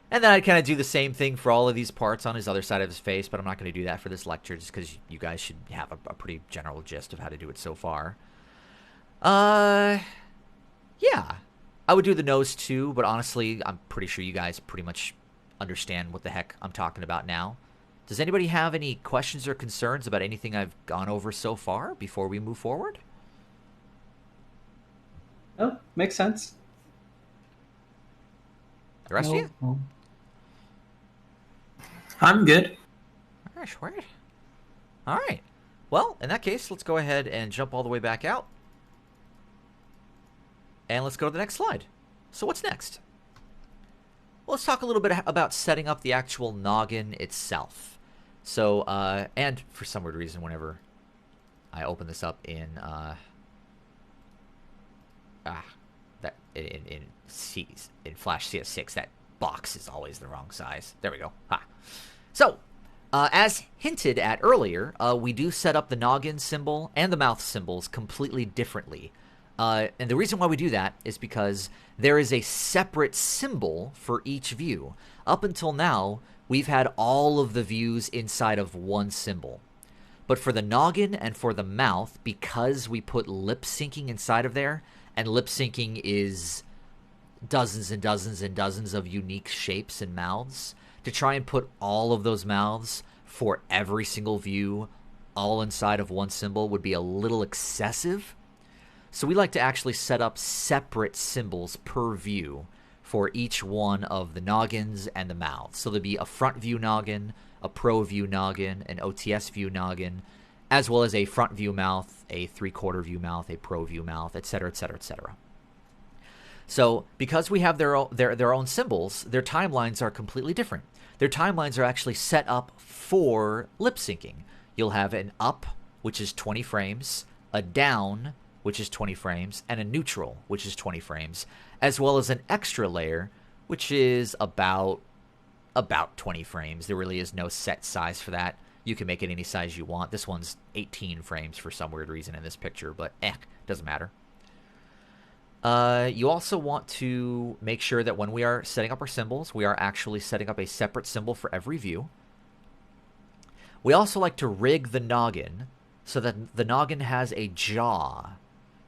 And then I'd kind of do the same thing for all of these parts on his other side of his face, but I'm not going to do that for this lecture just because you guys should have a pretty general gist of how to do it so far. Yeah. I would do the nose too, but honestly, I'm pretty sure you guys pretty much understand what the heck I'm talking about now. Does anybody have any questions or concerns about anything I've gone over so far before we move forward? Oh, makes sense. The rest of you? No. I'm good. All right, sweet. All right. Well, in that case, let's go ahead and jump all the way back out. And let's go to the next slide. So what's next? Well, let's talk a little bit about setting up the actual noggin itself. So, and for some weird reason, whenever I open this up in in Flash CS6, that box is always the wrong size. There we go. Ha. So, as hinted at earlier, we do set up the noggin symbol and the mouth symbols completely differently. And the reason why we do that is because there is a separate symbol for each view. Up until now, we've had all of the views inside of one symbol. But for the noggin and for the mouth, because we put lip syncing inside of there, and lip syncing is dozens and dozens and dozens of unique shapes and mouths, to try and put all of those mouths for every single view all inside of one symbol would be a little excessive. So we like to actually set up separate symbols per view for each one of the noggins and the mouths. So there'd be a front view noggin, a pro view noggin, an OTS view noggin, as well as a front view mouth, a 3/4 view mouth, a pro view mouth, etc., etc., etc. So because we have their own symbols, their timelines are completely different. Their timelines are actually set up for lip syncing. You'll have an up, which is 20 frames, a down, which is 20 frames, and a neutral, which is 20 frames, as well as an extra layer, which is about 20 frames. There really is no set size for that. You can make it any size you want. This one's 18 frames for some weird reason in this picture, but doesn't matter. You also want to make sure that when we are setting up our symbols, we are actually setting up a separate symbol for every view. We also like to rig the noggin so that the noggin has a jaw.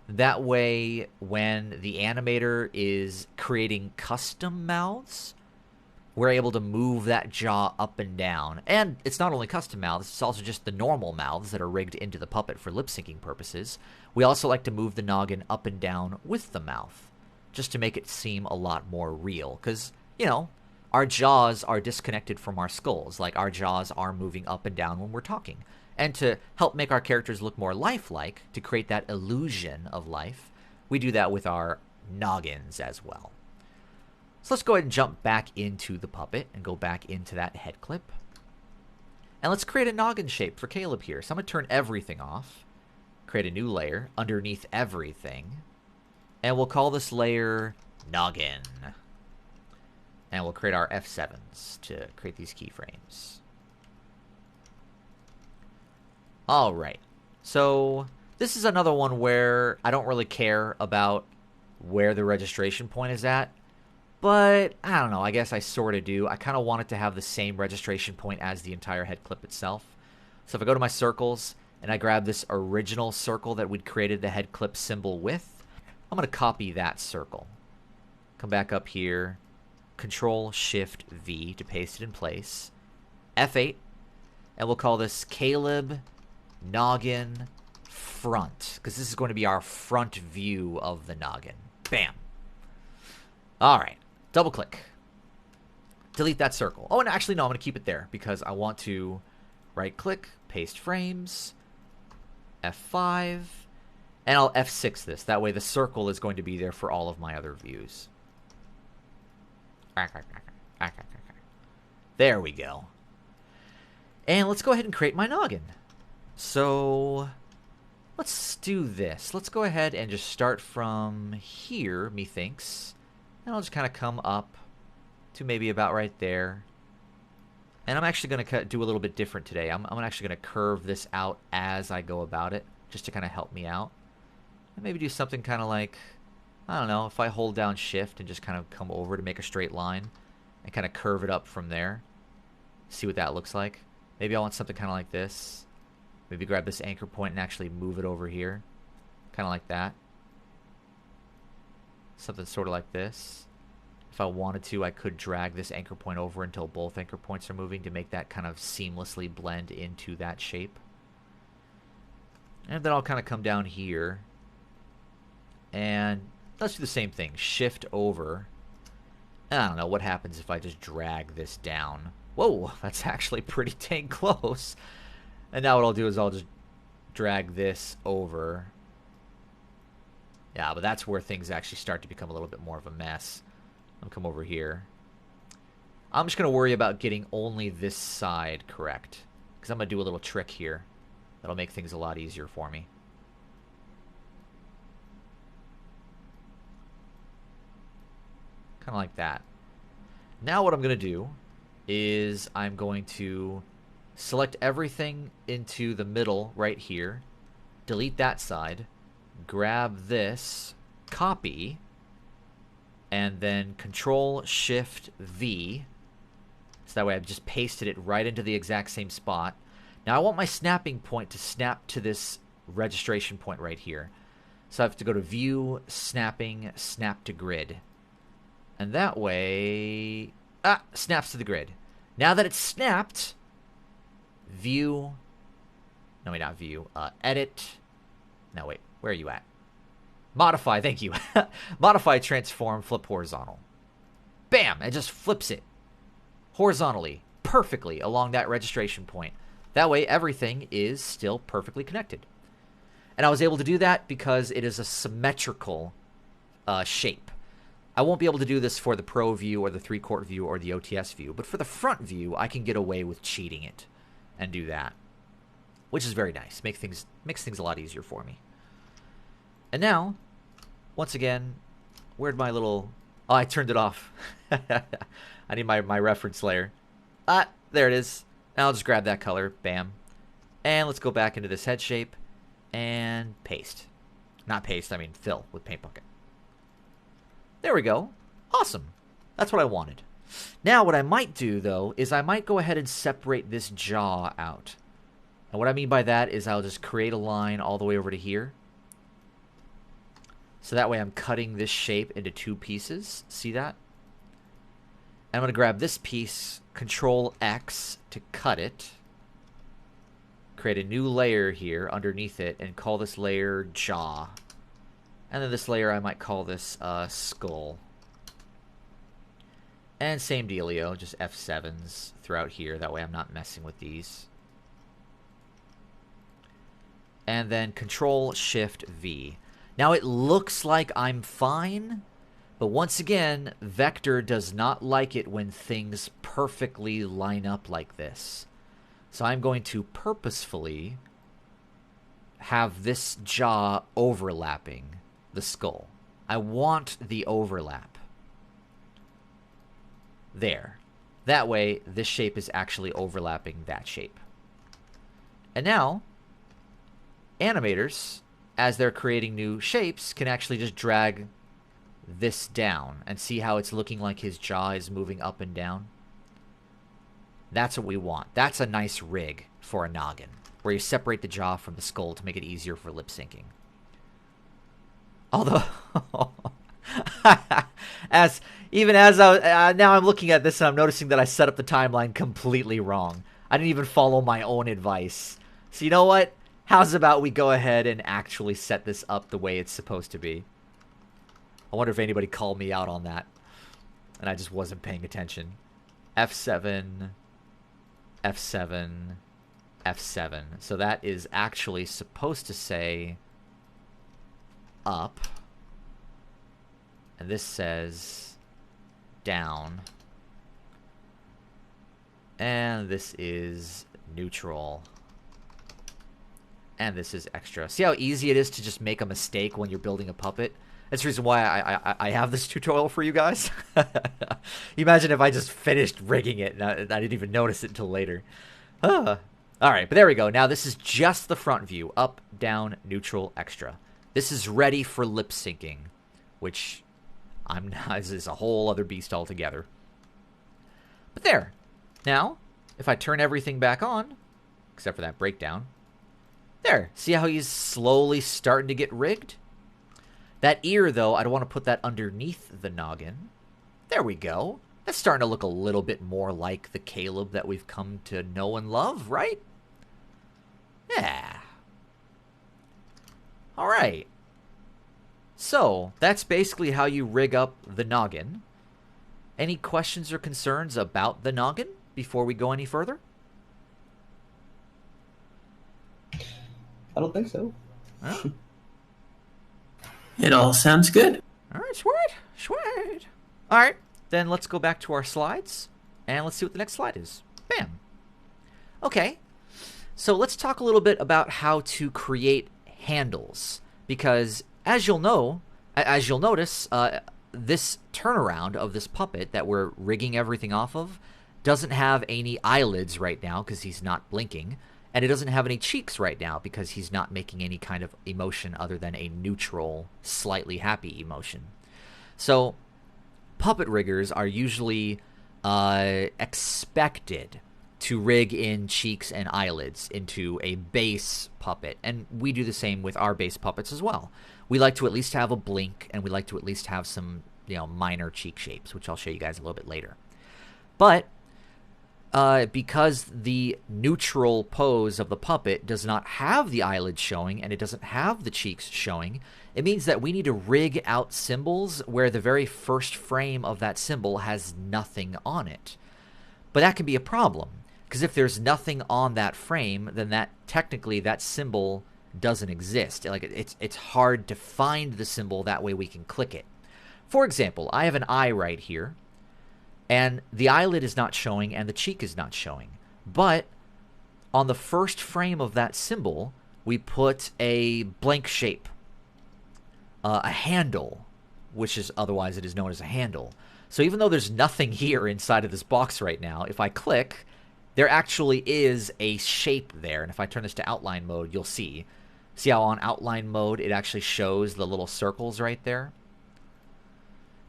That way, when the animator is creating custom mouths, we're able to move that jaw up and down. And it's not only custom mouths, it's also just the normal mouths that are rigged into the puppet for lip syncing purposes. We also like to move the noggin up and down with the mouth, just to make it seem a lot more real. Because, you know, our jaws are disconnected from our skulls. Like, our jaws are moving up and down when we're talking. And to help make our characters look more lifelike, to create that illusion of life, we do that with our noggins as well. So let's go ahead and jump back into the puppet and go back into that head clip. And let's create a noggin shape for Caleb here. So I'm going to turn everything off, create a new layer underneath everything, and we'll call this layer Noggin. And we'll create our F7s to create these keyframes. Alright, so this is another one where I don't really care about where the registration point is at. But, I don't know, I guess I sort of do. I kind of want it to have the same registration point as the entire head clip itself. So if I go to my circles, and I grab this original circle that we'd created the head clip symbol with, I'm going to copy that circle. Come back up here, Control-Shift-V to paste it in place. F8, and we'll call this Caleb Noggin Front, because this is going to be our front view of the noggin. Bam. All right. Double click. Delete that circle. Oh, and actually, no, I'm going to keep it there because I want to right click, paste frames, F5, and I'll F6 this. That way the circle is going to be there for all of my other views. There we go. And let's go ahead and create my noggin. So let's do this. Let's go ahead and just start from here, methinks. And I'll just kind of come up to maybe about right there. And I'm actually going to do a little bit different today. I'm actually going to curve this out as I go about it, just to kind of help me out. And maybe do something kind of like, I don't know, if I hold down shift and just kind of come over to make a straight line and kind of curve it up from there. See what that looks like. Maybe I want something kind of like this. Maybe grab this anchor point and actually move it over here. Kind of like that. Something sort of like this. If I wanted to, I could drag this anchor point over until both anchor points are moving to make that kind of seamlessly blend into that shape. And then I'll kind of come down here. And let's do the same thing. Shift over. And I don't know what happens if I just drag this down. Whoa, that's actually pretty dang close. And now what I'll do is I'll just drag this over. Yeah, but that's where things actually start to become a little bit more of a mess. I'll come over here. I'm just going to worry about getting only this side correct, because I'm going to do a little trick here that'll make things a lot easier for me. Kind of like that. Now what I'm going to do is I'm going to select everything into the middle right here, delete that side, grab this, copy, and then Control-Shift-V. So that way I've just pasted it right into the exact same spot. Now I want my snapping point to snap to this registration point right here. So I have to go to View, Snapping, Snap to Grid. And that way, snaps to the grid. Now that it's snapped, View, no wait, not View, Edit, no wait, where are you at? Modify, thank you. Modify, Transform, Flip Horizontal. Bam, it just flips it horizontally, perfectly along that registration point. That way everything is still perfectly connected. And I was able to do that because it is a symmetrical shape. I won't be able to do this for the Pro view or the 3-quart view or the OTS view, but for the front view, I can get away with cheating it and do that, which is very nice. Makes things a lot easier for me. And now, once again, where'd my little... Oh, I turned it off. I need my reference layer. There it is. Now I'll just grab that color. Bam. And let's go back into this head shape and paste. Not paste, I mean fill with Paint Bucket. There we go. Awesome. That's what I wanted. Now what I might do, though, is I might go ahead and separate this jaw out. And what I mean by that is I'll just create a line all the way over to here. So that way I'm cutting this shape into 2 pieces. See that? And I'm going to grab this piece, Control-X to cut it. Create a new layer here underneath it and call this layer Jaw. And then this layer I might call this Skull. And same dealio, just F7s throughout here. That way I'm not messing with these. And then Control-Shift-V. Now it looks like I'm fine, but once again, Vector does not like it when things perfectly line up like this. So I'm going to purposefully have this jaw overlapping the skull. I want the overlap. There. That way, this shape is actually overlapping that shape. And now, animators, as they're creating new shapes, can actually just drag this down and see how it's looking like his jaw is moving up and down. That's what we want. That's a nice rig for a noggin, where you separate the jaw from the skull to make it easier for lip syncing. Although, now I'm looking at this and I'm noticing that I set up the timeline completely wrong. I didn't even follow my own advice. So you know what? How's about we go ahead and actually set this up the way it's supposed to be? I wonder if anybody called me out on that and I just wasn't paying attention. F7, F7, F7. So that is actually supposed to say up. And this says down. And this is neutral. And this is extra. See how easy it is to just make a mistake when you're building a puppet? That's the reason why I have this tutorial for you guys. Imagine if I just finished rigging it and I didn't even notice it until later. All right, but there we go. Now this is just the front view. Up, down, neutral, extra. This is ready for lip syncing, which I'm not, this is a whole other beast altogether. But there. Now, if I turn everything back on, except for that breakdown, there. See how he's slowly starting to get rigged? That ear, though, I don't want to put that underneath the noggin. There we go. That's starting to look a little bit more like the Caleb that we've come to know and love, right? Yeah. All right. So, that's basically how you rig up the noggin. Any questions or concerns about the noggin before we go any further? I don't think so. Oh. It all sounds good. All right, sweet. All right, then let's go back to our slides, and let's see what the next slide is. Bam. Okay, so let's talk a little bit about how to create handles, because as you'll notice, this turnaround of this puppet that we're rigging everything off of doesn't have any eyelids right now because he's not blinking. And it doesn't have any cheeks right now because he's not making any kind of emotion other than a neutral, slightly happy emotion. So puppet riggers are usually expected to rig in cheeks and eyelids into a base puppet. And we do the same with our base puppets as well. We like to at least have a blink, and we like to at least have some, minor cheek shapes, which I'll show you guys a little bit later. But because the neutral pose of the puppet does not have the eyelids showing and it doesn't have the cheeks showing, it means that we need to rig out symbols where the very first frame of that symbol has nothing on it. But that can be a problem, because if there's nothing on that frame, then technically that symbol doesn't exist. Like it's hard to find the symbol, that way we can click it. For example, I have an eye right here, and the eyelid is not showing and the cheek is not showing. But on the first frame of that symbol, we put a blank shape, a handle, which is otherwise it is known as a handle. So even though there's nothing here inside of this box right now, if I click, there actually is a shape there. And if I turn this to outline mode, you'll see. See how on outline mode it actually shows the little circles right there?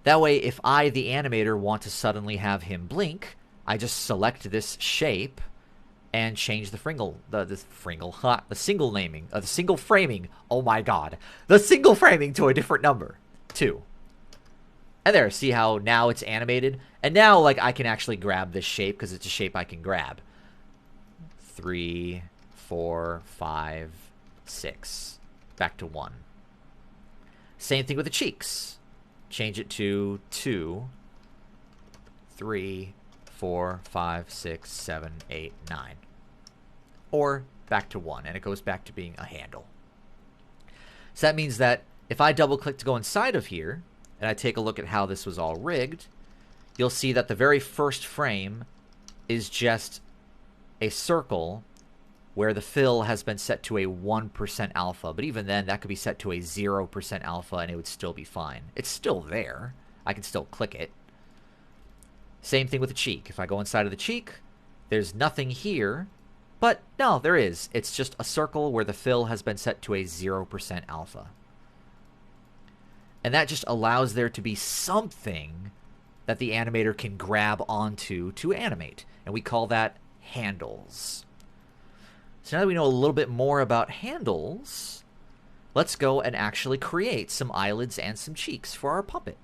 That way, if I, the animator, want to suddenly have him blink, I just select this shape and change the single framing. Oh my god, the single framing to a different number, 2. And there, see how now it's animated, and now like I can actually grab this shape because it's a shape I can grab. 3, 4, 5, 6, back to 1. Same thing with the cheeks. Change it to 2, 3, 4, 5, 6, 7, 8, 9. Or back to 1, and it goes back to being a handle. So that means that if I double click to go inside of here, and I take a look at how this was all rigged, you'll see that the very first frame is just a circle where the fill has been set to a 1% alpha. But even then, that could be set to a 0% alpha, and it would still be fine. It's still there. I can still click it. Same thing with the cheek. If I go inside of the cheek, there's nothing here. But no, there is. It's just a circle where the fill has been set to a 0% alpha. And that just allows there to be something that the animator can grab onto to animate. And we call that handles. So now that we know a little bit more about handles, let's go and actually create some eyelids and some cheeks for our puppet.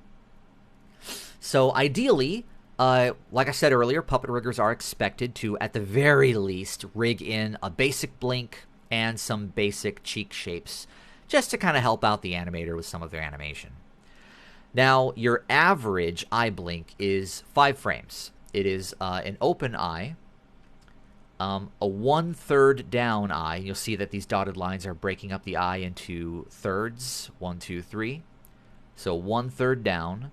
So ideally, like I said earlier, puppet riggers are expected to, at the very least, rig in a basic blink and some basic cheek shapes, just to kind of help out the animator with some of their animation. Now, your average eye blink is 5 frames. It is an open eye, a 1/3 down eye. You'll see that these dotted lines are breaking up the eye into thirds, 1, 2, 3. So 1/3 down,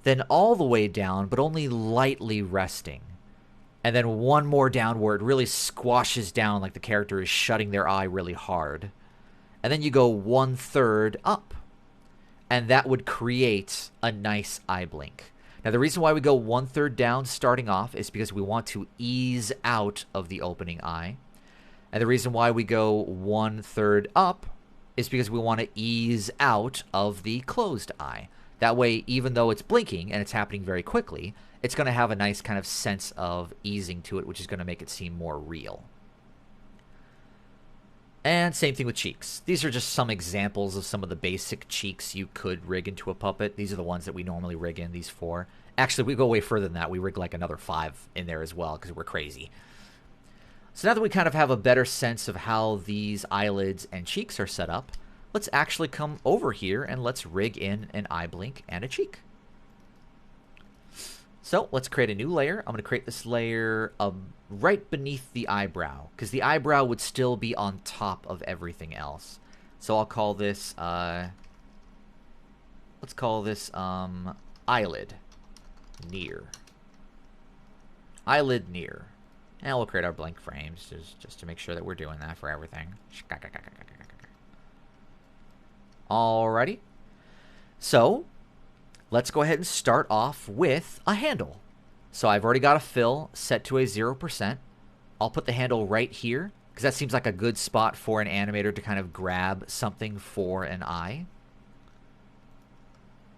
then all the way down, but only lightly resting. And then one more down where it really squashes down like the character is shutting their eye really hard. And then you go 1/3 up. and that would create a nice eye blink. Now, the reason why we go 1/3 down starting off is because we want to ease out of the opening eye. And the reason why we go 1/3 up is because we want to ease out of the closed eye. That way, even though it's blinking and it's happening very quickly, it's going to have a nice kind of sense of easing to it, which is going to make it seem more real. And same thing with cheeks. These are just some examples of some of the basic cheeks you could rig into a puppet. These are the ones that we normally rig in, these 4. Actually, we go way further than that. We rig like another 5 in there as well because we're crazy. So now that we kind of have a better sense of how these eyelids and cheeks are set up, let's actually come over here and let's rig in an eye blink and a cheek. So let's create a new layer. I'm going to create this layer right beneath the eyebrow, because the eyebrow would still be on top of everything else. So I'll call this, let's call this eyelid near. Eyelid near. And we'll create our blank frames just to make sure that we're doing that for everything. Alrighty. So let's go ahead and start off with a handle. So I've already got a fill set to a 0%. I'll put the handle right here because that seems like a good spot for an animator to kind of grab something for an eye.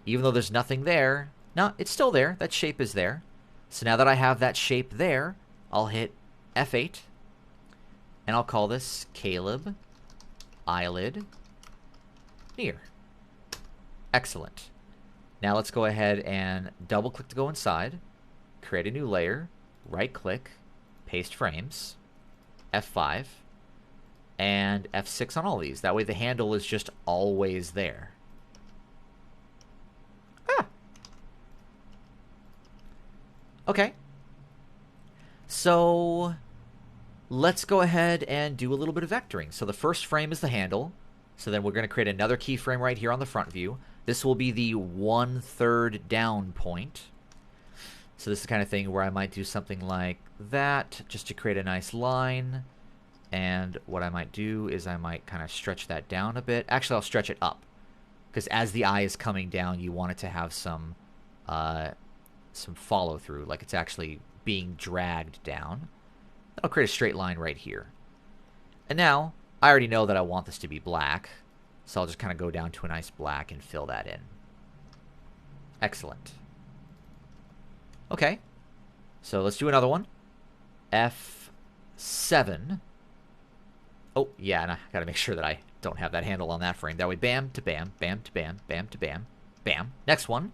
Even though there's nothing there, no, it's still there. That shape is there. So now that I have that shape there, I'll hit F8 and I'll call this Caleb eyelid near. Excellent. Now let's go ahead and double click to go inside, create a new layer, right click, paste frames, F5, and F6 on all these. That way the handle is just always there. Okay. So let's go ahead and do a little bit of vectoring. So the first frame is the handle. So then we're going to create another keyframe right here on the front view. This will be the 1/3 down point. So this is the kind of thing where I might do something like that just to create a nice line. And what I might do is I might kind of stretch that down a bit. Actually, I'll stretch it up, because as the eye is coming down, you want it to have some follow through, like it's actually being dragged down. I'll create a straight line right here. And now I already know that I want this to be black, so I'll just kind of go down to a nice black and fill that in. Excellent. Okay, so let's do another one. F7. Oh, yeah, and I gotta make sure that I don't have that handle on that frame. That way, bam to bam, bam to bam, bam to bam, bam. Next one.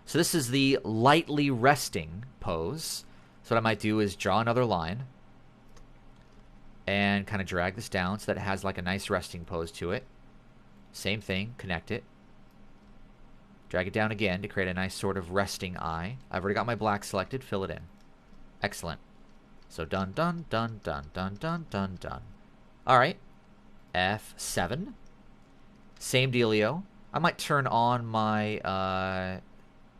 So this is the lightly resting pose. So what I might do is draw another line and kind of drag this down so that it has like a nice resting pose to it. Same thing, connect it. Drag it down again to create a nice sort of resting eye. I've already got my black selected, fill it in. Excellent. So done, done, done, done, done, done, done, done. Alright. F7. Same dealio. I might turn on my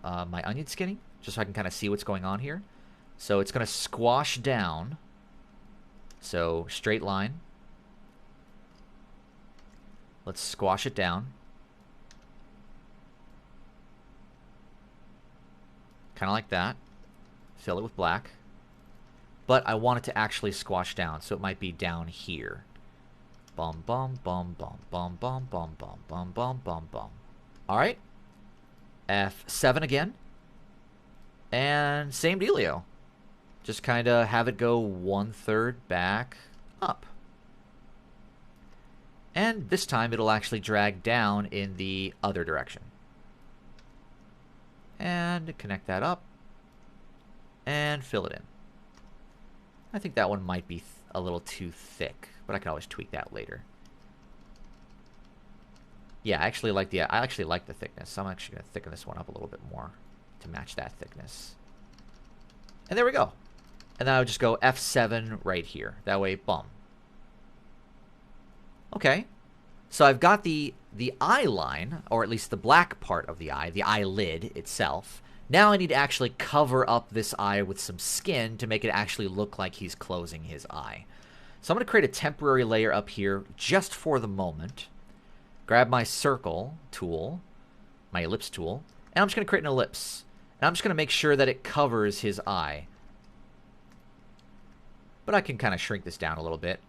my onion skinning, just so I can kind of see what's going on here. So it's going to squash down. So straight line. Let's squash it down. Kind of like that. Fill it with black. But I want it to actually squash down, so it might be down here. Bum, bum, bum, bum, bum, bum, bum, bum, bum, bum, bum, bum. Alright. F7 again. And same dealio. Just kind of have it go 1/3 back up. And this time it'll actually drag down in the other direction. And connect that up. And fill it in. I think that one might be a little too thick, but I can always tweak that later. Yeah, I actually like the thickness. So I'm actually going to thicken this one up a little bit more to match that thickness. And there we go. And then I would just go F7 right here. That way, bum. Okay. So I've got the eye line, or at least the black part of the eyelid itself. Now I need to actually cover up this eye with some skin to make it actually look like he's closing his eye. So I'm going to create a temporary layer up here just for the moment. Grab my circle tool, my ellipse tool, and I'm just going to create an ellipse. And I'm just going to make sure that it covers his eye. But I can kind of shrink this down a little bit.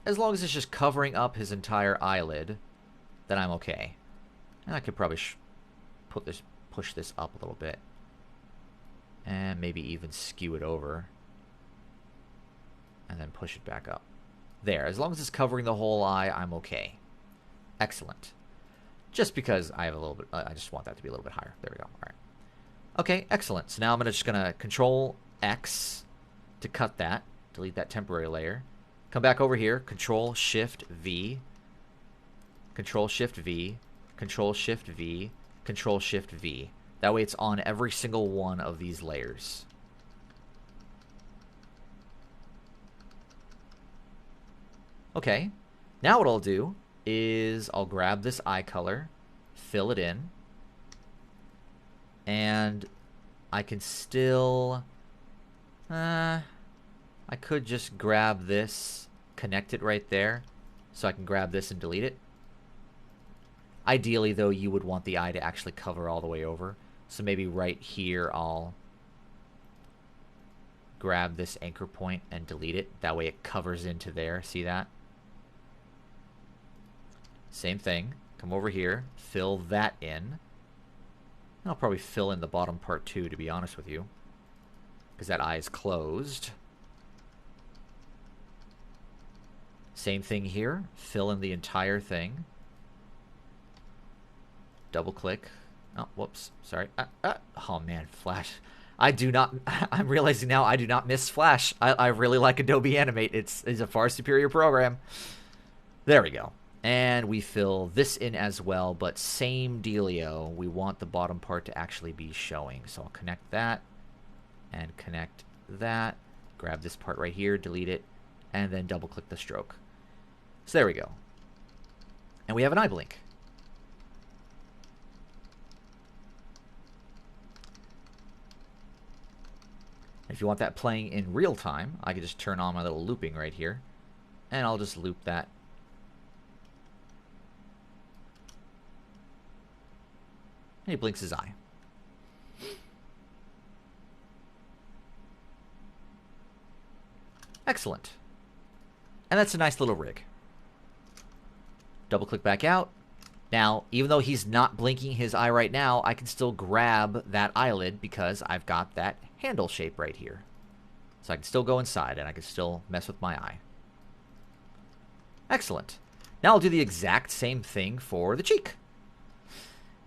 As long as it's just covering up his entire eyelid, then I'm okay. And I could probably push this up a little bit. And maybe even skew it over. And then push it back up. There. As long as it's covering the whole eye, I'm okay. Excellent. Just because I have a little bit, I just want that to be a little bit higher. There we go. All right. Okay, excellent. So now I'm just going to Control X to cut that. Delete that temporary layer. Come back over here. Control Shift V. Control Shift V. Control Shift V. Control Shift V. That way it's on every single one of these layers. Okay. Now what I'll do is I'll grab this eye color, fill it in, and I can still, I could just grab this, connect it right there, so I can grab this and delete it. Ideally, though, you would want the eye to actually cover all the way over, so maybe right here I'll grab this anchor point and delete it. That way it covers into there. See that? Same thing. Come over here, fill that in. I'll probably fill in the bottom part too, to be honest with you, because that eye is closed. Same thing here. Fill in the entire thing. Double click. Oh, whoops. Sorry. Oh, man. Flash. I do not... I'm realizing now I do not miss Flash. I really like Adobe Animate. It's a far superior program. There we go. And we fill this in as well, but same dealio. We want the bottom part to actually be showing. So I'll connect that and connect that. Grab this part right here, delete it, and then double click the stroke. So there we go. And we have an eye blink. If you want that playing in real time, I can just turn on my little looping right here, and I'll just loop that. And he blinks his eye. Excellent. And that's a nice little rig. Double click back out. Now, even though he's not blinking his eye right now, I can still grab that eyelid because I've got that handle shape right here. So I can still go inside and I can still mess with my eye. Excellent. Now I'll do the exact same thing for the cheek.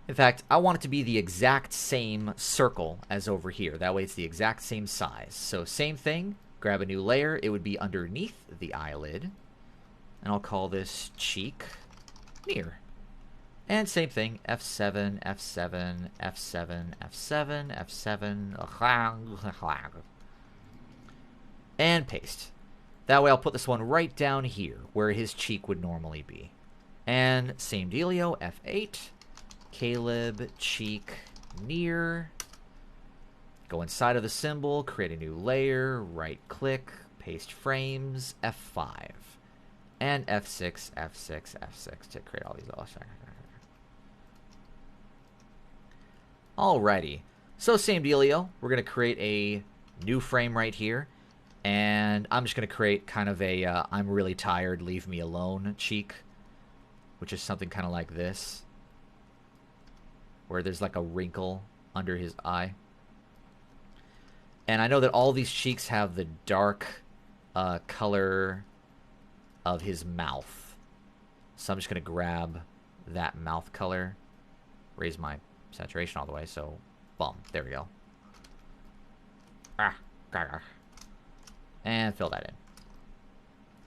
In fact, I want it to be the exact same circle as over here. That way it's the exact same size. So same thing, grab a new layer. It would be underneath the eyelid. And I'll call this cheek near. And same thing, F7, F7, F7, F7, F7, and paste. That way I'll put this one right down here, where his cheek would normally be. And same dealio, F8, Caleb, cheek, near. Go inside of the symbol, create a new layer, right click, paste frames, F5. And F6, F6, F6 to create all these. Alrighty, so same dealio. We're going to create a new frame right here. And I'm just going to create kind of a I'm really tired, leave me alone cheek. Which is something kind of like this. Where there's like a wrinkle under his eye. And I know that all these cheeks have the dark color of his mouth. So I'm just going to grab that mouth color. Raise my saturation all the way, so boom, there we go. And fill that in.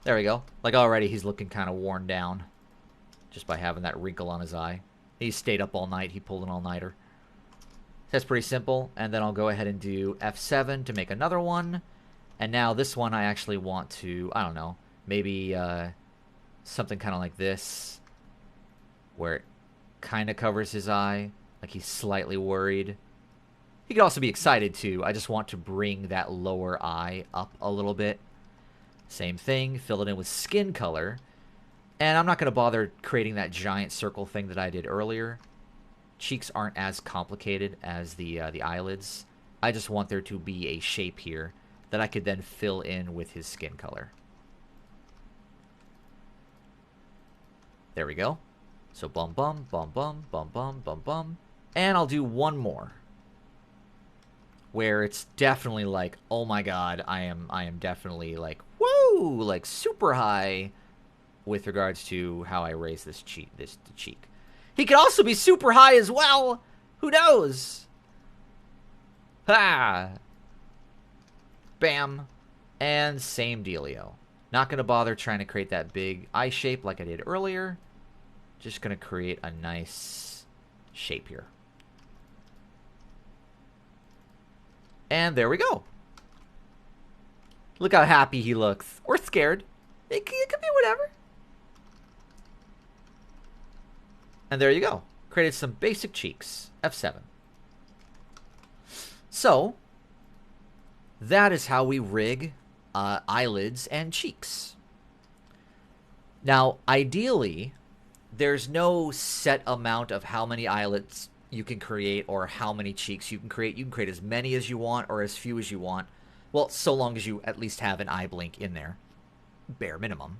There we go. Like already he's looking kind of worn down just by having that wrinkle on his eye. He stayed up all night. He pulled an all-nighter. That's pretty simple. And then I'll go ahead and do F7 to make another one. And now this one I actually want to, I don't know, maybe something kind of like this, where it kind of covers his eye, like he's slightly worried. He could also be excited too. I just want to bring that lower eye up a little bit. Same thing, fill it in with skin color. And I'm not going to bother creating that giant circle thing that I did earlier. cheeks aren't as complicated as the eyelids. I just want there to be a shape here that I could then fill in with his skin color. There we go. So bum bum, bum bum, bum bum, bum bum. And I'll do one more. Where it's definitely like, oh my god, I am definitely like, woo! Like super high with regards to how I raise this cheek. He could also be super high as well! Who knows? Ha! Bam. And same dealio. Not going to bother trying to create that big eye shape like I did earlier. Just going to create a nice shape here. And there we go. Look how happy he looks. Or scared. It could be whatever. And there you go. Created some basic cheeks. F7. So, that is how we rig eyelids and cheeks. Now, ideally, there's no set amount of how many eyelids you can create or how many cheeks you can create. You can create as many as you want or as few as you want. Well, so long as you at least have an eye blink in there. Bare minimum.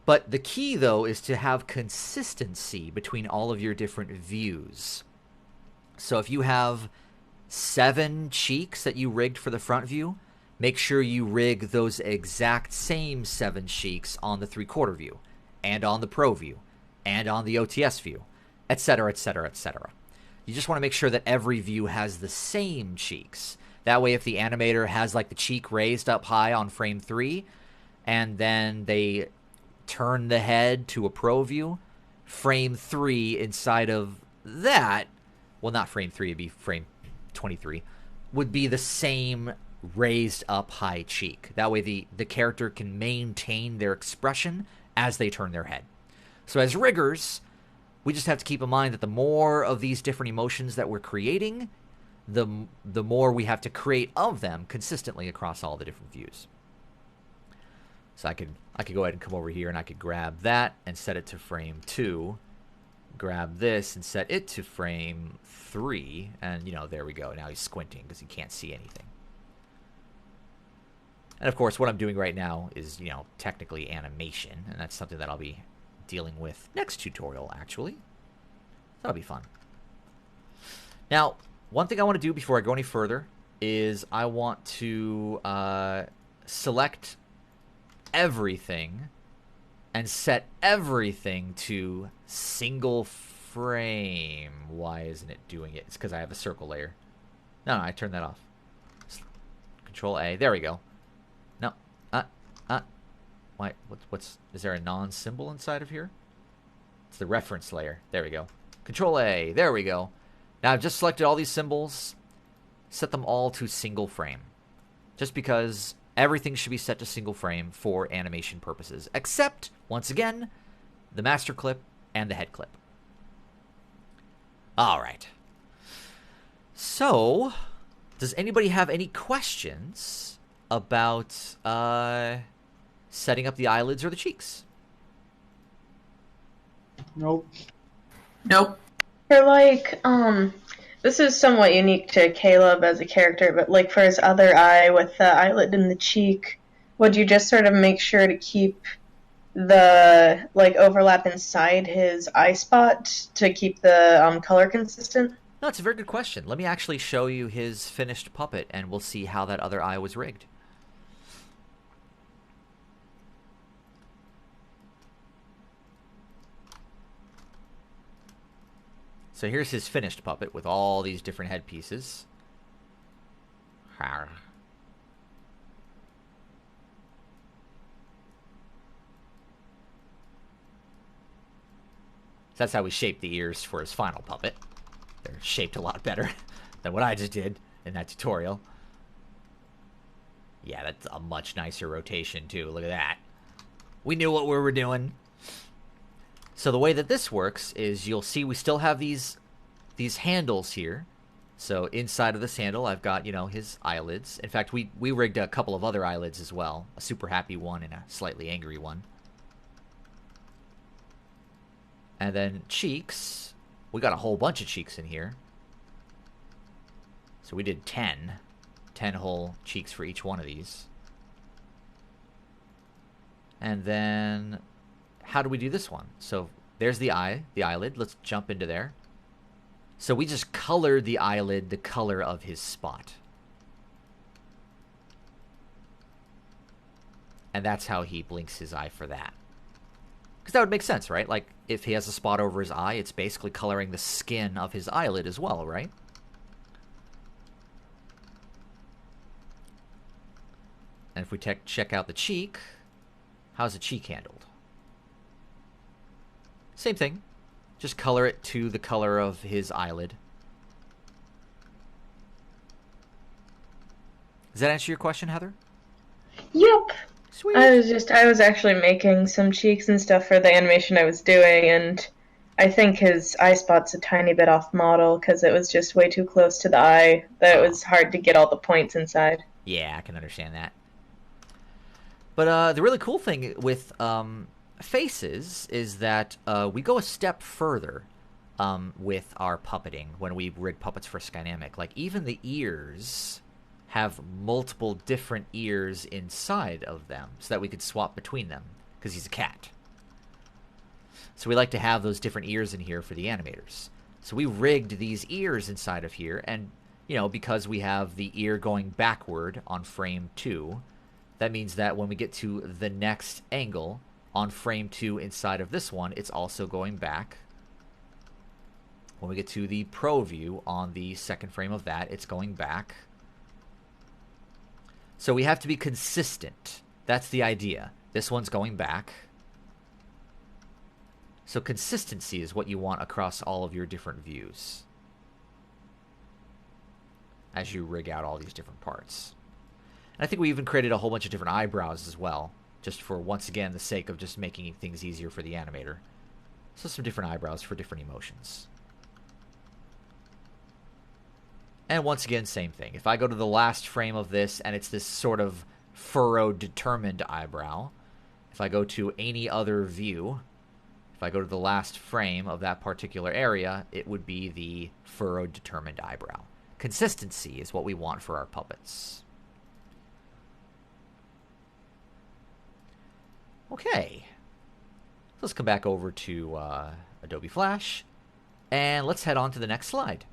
But the key, though, is to have consistency between all of your different views. So if you have 7 cheeks that you rigged for the front view, make sure you rig those exact same 7 cheeks on the 3/4 view, and on the Pro view, and on the OTS view, etc., etc., etc. You just want to make sure that every view has the same cheeks. That way, if the animator has like the cheek raised up high on frame 3, and then they turn the head to a Pro view, frame 3 inside of that, well, not frame 3, it'd be frame 23, would be the same raised up high cheek. That way the character can maintain their expression as they turn their head. So as riggers, we just have to keep in mind that the more of these different emotions that we're creating, the more we have to create of them consistently across all the different views. So I could go ahead and come over here and I could grab that and set it to frame 2. Grab this and set it to frame 3. And, there we go. Now he's squinting because he can't see anything. And, of course, what I'm doing right now is, technically animation. And that's something that I'll be dealing with next tutorial, actually. That'll be fun. Now, one thing I want to do before I go any further is I want to select everything and set everything to single frame. Why isn't it doing it? It's because I have a circle layer. No, I turned that off. Control A. There we go. No. Why? Is there a non-symbol inside of here? It's the reference layer. There we go. Control A. There we go. Now I've just selected all these symbols. Set them all to single frame. Just because everything should be set to single frame for animation purposes, except, once again, the master clip and the head clip. All right. So, does anybody have any questions about setting up the eyelids or the cheeks? Nope. Nope. For this is somewhat unique to Caleb as a character, but for his other eye with the eyelid and the cheek, would you just sort of make sure to keep the overlap inside his eye spot to keep the color consistent? No, it's a very good question. Let me actually show you his finished puppet, and we'll see how that other eye was rigged. So here's his finished puppet with all these different head pieces. So that's how we shaped the ears for his final puppet. They're shaped a lot better than what I just did in that tutorial. Yeah, that's a much nicer rotation too. Look at that. We knew what we were doing. So the way that this works is you'll see we still have these handles here. So inside of this handle, I've got, his eyelids. In fact, we rigged a couple of other eyelids as well. A super happy one and a slightly angry one. And then cheeks, we got a whole bunch of cheeks in here. So we did 10 whole cheeks for each one of these. And then, how do we do this one? So there's the eye, the eyelid. Let's jump into there. So we just colored the eyelid the color of his spot. And that's how he blinks his eye for that. Because that would make sense, right? Like, if he has a spot over his eye, it's basically coloring the skin of his eyelid as well, right? And if we check out the cheek, how's the cheek handled? Same thing. Just color it to the color of his eyelid. Does that answer your question, Heather? Yep. Sweet. I was actually making some cheeks and stuff for the animation I was doing, and I think his eye spot's a tiny bit off model because it was just way too close to the eye that it was hard to get all the points inside. Yeah, I can understand that. But the really cool thing with faces is that we go a step further with our puppeting when we rig puppets for Skynamic. Like, even the ears have multiple different ears inside of them so that we could swap between them because he's a cat. So we like to have those different ears in here for the animators. So we rigged these ears inside of here, and, you know, because we have the ear going backward on frame 2, that means that when we get to the next angle on frame 2 inside of this one, it's also going back. When we get to the pro view on the second frame of that, it's going back. So we have to be consistent. That's the idea. This one's going back. So consistency is what you want across all of your different views as you rig out all these different parts. And I think we even created a whole bunch of different eyebrows as well, just for, once again, the sake of just making things easier for the animator. So some different eyebrows for different emotions. And once again, same thing. If I go to the last frame of this and it's this sort of furrowed, determined eyebrow, if I go to any other view, if I go to the last frame of that particular area, it would be the furrowed, determined eyebrow. Consistency is what we want for our puppets. Okay. Let's come back over to Adobe Flash, and let's head on to the next slide.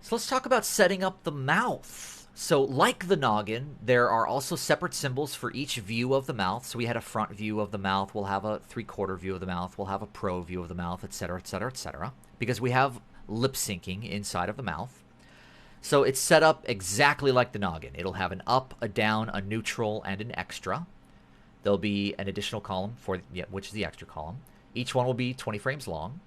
So let's talk about setting up the mouth. So like the noggin, there are also separate symbols for each view of the mouth. So we had a front view of the mouth, we'll have a 3/4 view of the mouth, we'll have a pro view of the mouth, etc., etc., etc. Because we have lip syncing inside of the mouth. So it's set up exactly like the noggin. It'll have an up, a down, a neutral, and an extra. There'll be an additional column, for which is the extra column. Each one will be 20 frames long.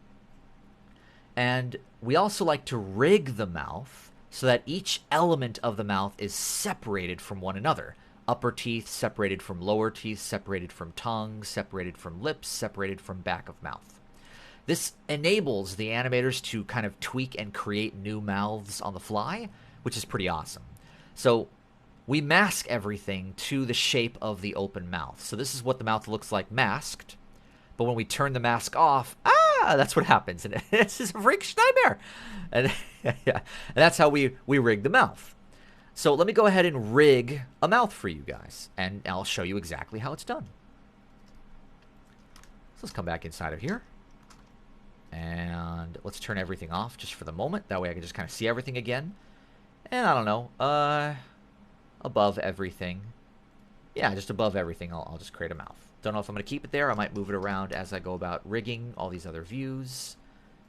And we also like to rig the mouth so that each element of the mouth is separated from one another. Upper teeth separated from lower teeth, separated from tongue, separated from lips, separated from back of mouth. This enables the animators to kind of tweak and create new mouths on the fly, which is pretty awesome. So we mask everything to the shape of the open mouth. So this is what the mouth looks like masked. But when we turn the mask off, that's what happens. And it's just a freak nightmare. And, yeah, and that's how we rig the mouth. So let me go ahead and rig a mouth for you guys. And I'll show you exactly how it's done. So let's come back inside of here. And let's turn everything off just for the moment. That way I can just kind of see everything again. And I don't know, above everything. Yeah, just above everything, I'll just create a mouth. Don't know if I'm going to keep it there. I might move it around as I go about rigging all these other views.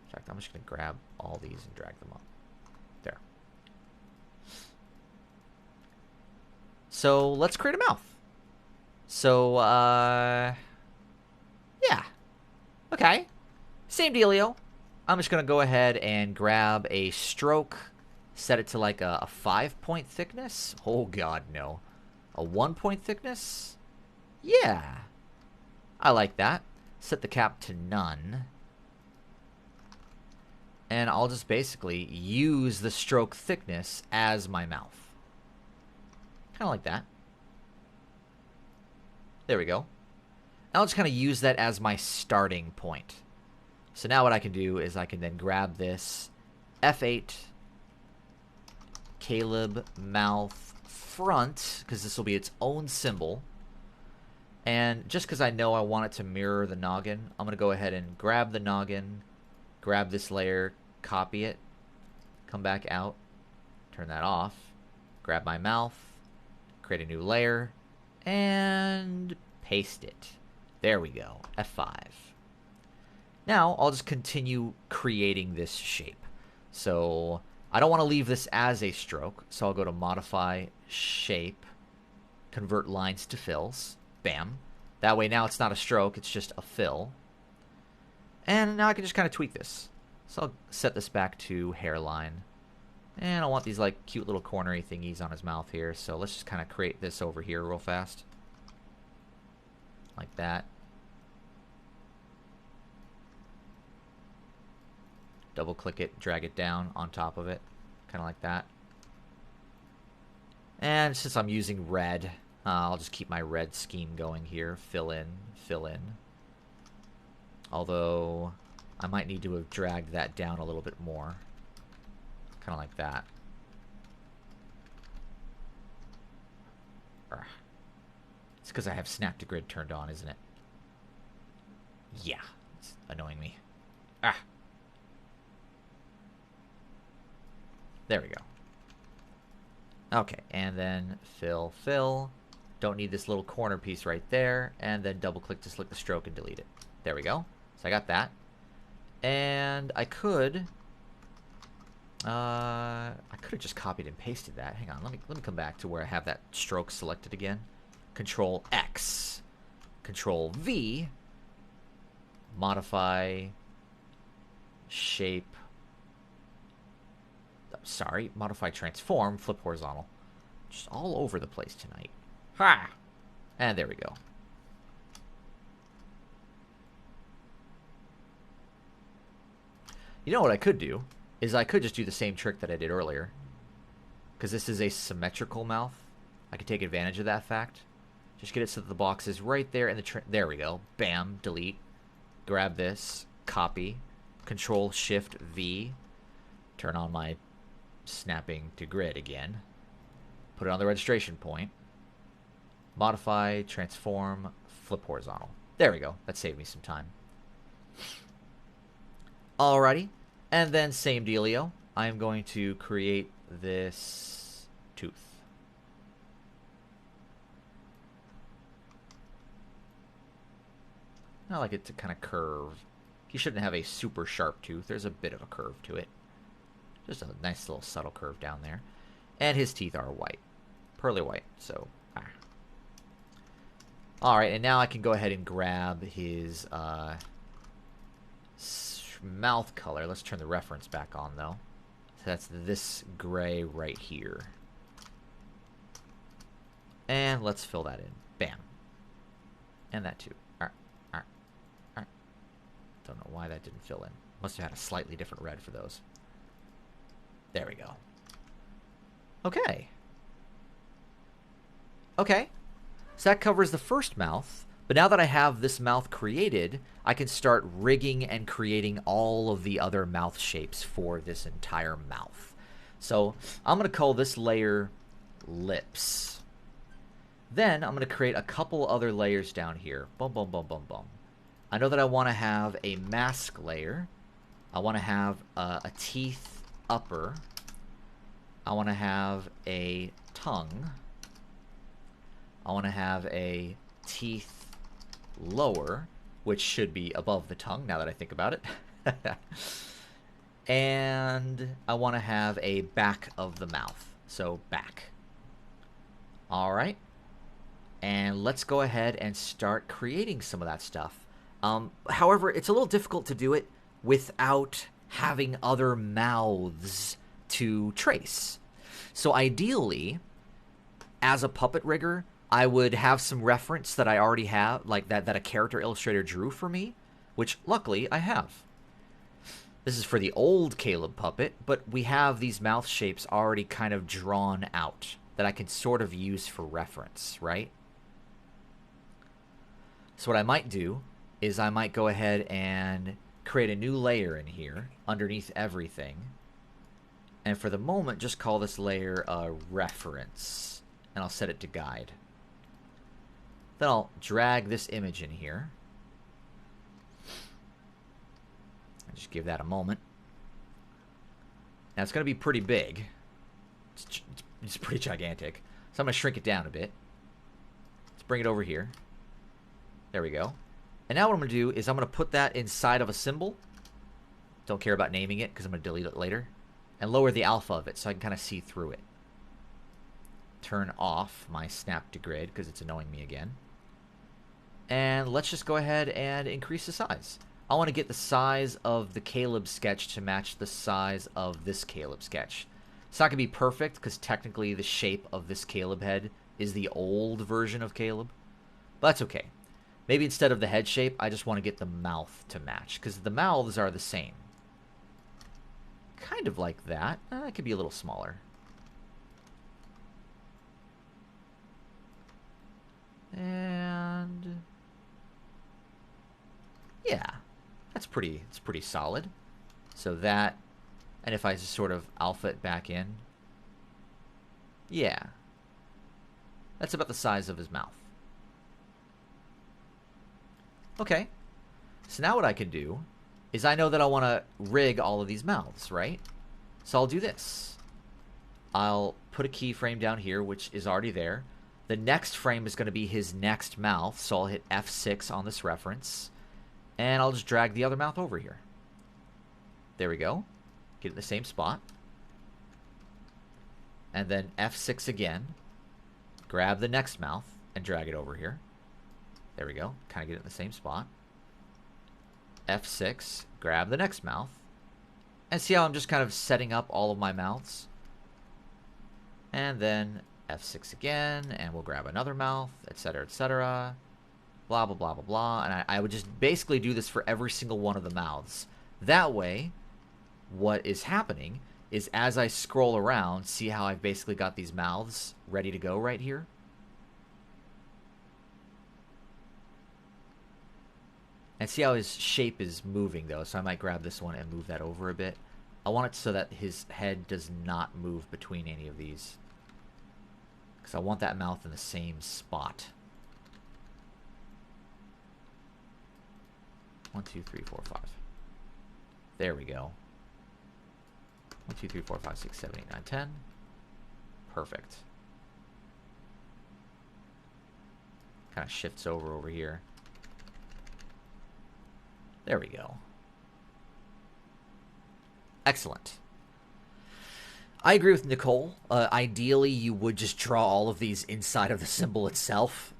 In fact, I'm just going to grab all these and drag them up. There. So let's create a mouth. So, yeah. Okay. Same dealio. I'm just going to go ahead and grab a stroke, set it to like a 5-point thickness. Oh, God, no. A 1-point thickness? Yeah. I like that. Set the cap to none. And I'll just basically use the stroke thickness as my mouth. Kind of like that. There we go. I'll just kind of use that as my starting point. So now what I can do is I can then grab this F8, Caleb mouth front, because this will be its own symbol. And just because I know I want it to mirror the noggin, I'm going to go ahead and grab the noggin, grab this layer, copy it, come back out, turn that off, grab my mouth, create a new layer, and paste it. There we go, F5. Now I'll just continue creating this shape. So I don't want to leave this as a stroke, so I'll go to Modify, Shape, Convert Lines to Fills. Bam. That way now it's not a stroke, it's just a fill. And now I can just kind of tweak this. So I'll set this back to hairline. And I want these like cute little cornery thingies on his mouth here. So let's just kind of create this over here real fast. Like that. Double click it, drag it down on top of it. Kind of like that. And since I'm using red, I'll just keep my red scheme going here. Fill in, fill in. Although I might need to have dragged that down a little bit more. Kind of like that. It's because I have snap to grid turned on, isn't it? Yeah, it's annoying me. There we go. Okay, and then fill, fill. Don't need this little corner piece right there. And then double click to select the stroke and delete it. There we go. So I got that. And I could have just copied and pasted that. Hang on, let me come back to where I have that stroke selected again. Control X, Control V, modify shape. Sorry, modify transform, flip horizontal. Just all over the place tonight. Ha! And there we go. You know what I could do is I could just do the same trick that I did earlier. Because this is a symmetrical mouth. I could take advantage of that fact. Just get it so that the box is right there in the there we go. Bam, delete. Grab this, copy, Control Shift V. Turn on my snapping to grid again. Put it on the registration point. Modify, transform, flip horizontal. There we go. That saved me some time. Alrighty. And then same dealio. I'm going to create this tooth. I like it to kind of curve. You shouldn't have a super sharp tooth. There's a bit of a curve to it. Just a nice little subtle curve down there. And his teeth are white. Pearly white. So, Alright, and now I can go ahead and grab his mouth color. Let's turn the reference back on, though. So that's this gray right here. And let's fill that in. Bam. And that too. Don't know why that didn't fill in. Must have had a slightly different red for those. There we go. Okay. Okay. So that covers the first mouth. But now that I have this mouth created, I can start rigging and creating all of the other mouth shapes for this entire mouth. So I'm going to call this layer lips. Then I'm going to create a couple other layers down here. Boom, boom, boom, boom, boom. I know that I want to have a mask layer. I want to have a teeth upper. I want to have a tongue. I want to have a teeth lower, which should be above the tongue now that I think about it. And I want to have a back of the mouth. So back. All right. And let's go ahead and start creating some of that stuff. However, it's a little difficult to do it without having other mouths to trace. So ideally, as a puppet rigger, I would have some reference that I already have, like that a character illustrator drew for me, which luckily I have. This is for the old Caleb puppet, but we have these mouth shapes already kind of drawn out that I can sort of use for reference, right? So what I might do is I might go ahead and create a new layer in here underneath everything. And for the moment, just call this layer reference. And I'll set it to guide. Then I'll drag this image in here. And just give that a moment. Now it's going to be pretty big. It's pretty gigantic. So I'm going to shrink it down a bit. Let's bring it over here. There we go. And now what I'm going to do is I'm going to put that inside of a symbol. Don't care about naming it because I'm going to delete it later. And lower the alpha of it so I can kind of see through it. Turn off my snap to grid because it's annoying me again. And let's just go ahead and increase the size. I want to get the size of the Caleb sketch to match the size of this Caleb sketch. It's not going to be perfect because technically the shape of this Caleb head is the old version of Caleb. But that's okay. Maybe instead of the head shape, I just want to get the mouth to match because the mouths are the same. Kind of like that. It could be a little smaller. And yeah, it's pretty solid. So that, and if I just sort of alpha it back in, yeah, that's about the size of his mouth. Okay, so now what I can do is I know that I want to rig all of these mouths, right? So I'll do this. I'll put a keyframe down here, which is already there. The next frame is going to be his next mouth, so I'll hit F6 on this reference. And I'll just drag the other mouth over here. There we go. Get it in the same spot. And then F6 again. Grab the next mouth and drag it over here. There we go. Kind of get it in the same spot. F6, grab the next mouth. And see how I'm just kind of setting up all of my mouths? And then F6 again, and we'll grab another mouth, etc., etc. Blah, blah, blah, blah, blah. And I would just basically do this for every single one of the mouths. That way, what is happening is as I scroll around, see how I've basically got these mouths ready to go right here? And see how his shape is moving, though. So I might grab this one and move that over a bit. I want it so that his head does not move between any of these. Because I want that mouth in the same spot. 1, 2, 3, 4, 5. There we go. 1, 2, 3, 4, 5, 6, 7, 8, 9, 10. Perfect. Kind of shifts over here. There we go. Excellent. I agree with Nicole. Ideally, you would just draw all of these inside of the symbol itself.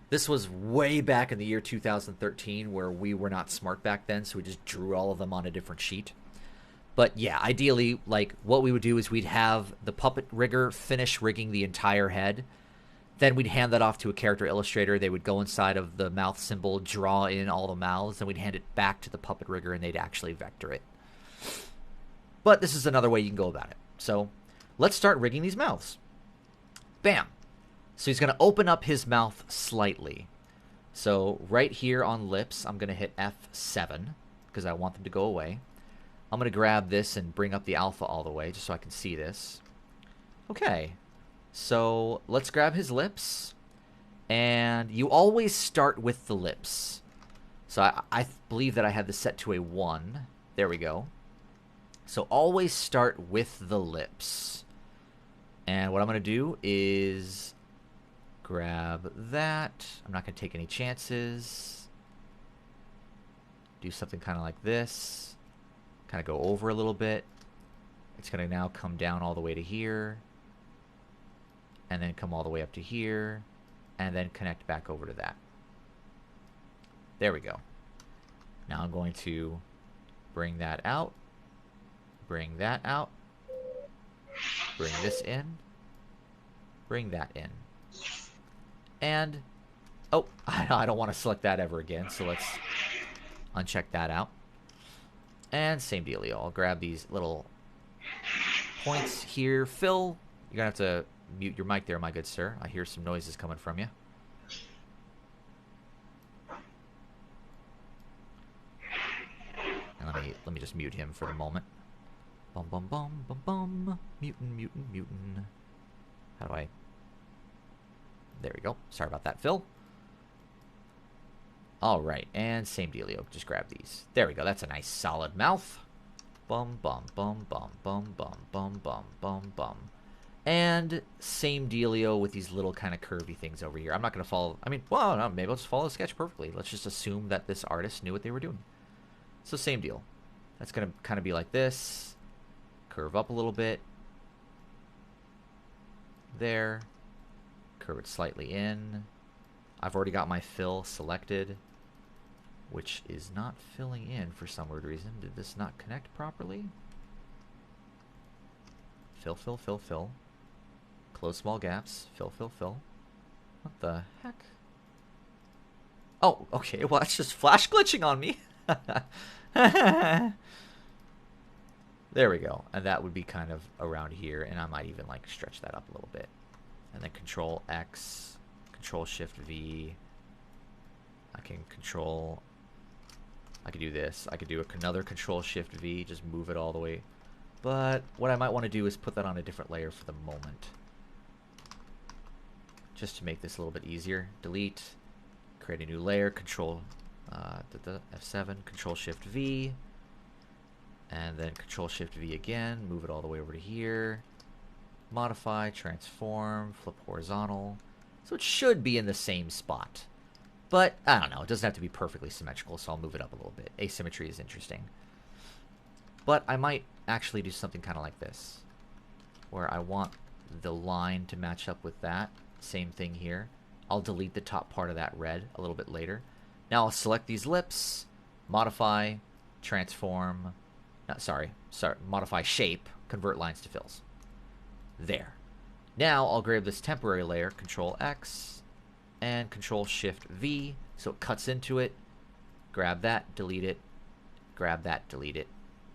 This was way back in the year 2013 where we were not smart back then, so we just drew all of them on a different sheet. But yeah, ideally, like what we would do is we'd have the puppet rigger finish rigging the entire head. Then we'd hand that off to a character illustrator. They would go inside of the mouth symbol, draw in all the mouths, and we'd hand it back to the puppet rigger, and they'd actually vector it. But this is another way you can go about it. So let's start rigging these mouths. Bam. So he's going to open up his mouth slightly. So right here on lips, I'm going to hit F7 because I want them to go away. I'm going to grab this and bring up the alpha all the way just so I can see this. Okay. So let's grab his lips. And you always start with the lips. So I believe that I had this set to a 1. There we go. So always start with the lips. And what I'm going to do is grab that. I'm not going to take any chances. Do something kind of like this. Kind of go over a little bit. It's going to now come down all the way to here. And then come all the way up to here. And then connect back over to that. There we go. Now I'm going to bring that out. Bring that out. Bring this in. Bring that in. And, oh, I don't want to select that ever again, so let's uncheck that out. And same dealio. I'll grab these little points here. Phil, you're going to have to mute your mic there, my good sir. I hear some noises coming from you. just mute him for the moment. Bum bum bum bum bum. Mutant, mutant, mutant. How do I... There we go. Sorry about that, Phil. Alright, and same dealio. Just grab these. There we go. That's a nice solid mouth. Bum bum bum bum bum bum bum bum bum bum. And same dealio with these little kind of curvy things over here. I'm not going to follow... I mean, well, no, maybe I'll just follow the sketch perfectly. Let's just assume that this artist knew what they were doing. So same deal. That's going to kind of be like this. Curve up a little bit. There. Curve it slightly in. I've already got my fill selected, which is not filling in for some weird reason. Did this not connect properly? Fill, fill, fill, fill. Close small gaps. Fill, fill, fill. What the heck? Oh, okay. Well, that's just flash glitching on me. There we go. And that would be kind of around here. And I might even like stretch that up a little bit. And then Control X, Control Shift V. I can control... I could do this. I could do another Control Shift V. Just move it all the way. But what I might want to do is put that on a different layer for the moment. Just to make this a little bit easier. Delete. Create a new layer. Control F7. Control Shift V. And then Control Shift V again. Move it all the way over to here. Modify. Transform. Flip horizontal. So it should be in the same spot. But, I don't know. It doesn't have to be perfectly symmetrical, so I'll move it up a little bit. Asymmetry is interesting. But I might actually do something kind of like this. Where I want the line to match up with that. Same thing here. I'll delete the top part of that red a little bit later. Now I'll select these lips. Modify. Transform. Sorry. Modify shape. Convert lines to fills. There. Now I'll grab this temporary layer. Control X. And Control Shift V. So it cuts into it. Grab that. Delete it. Grab that. Delete it.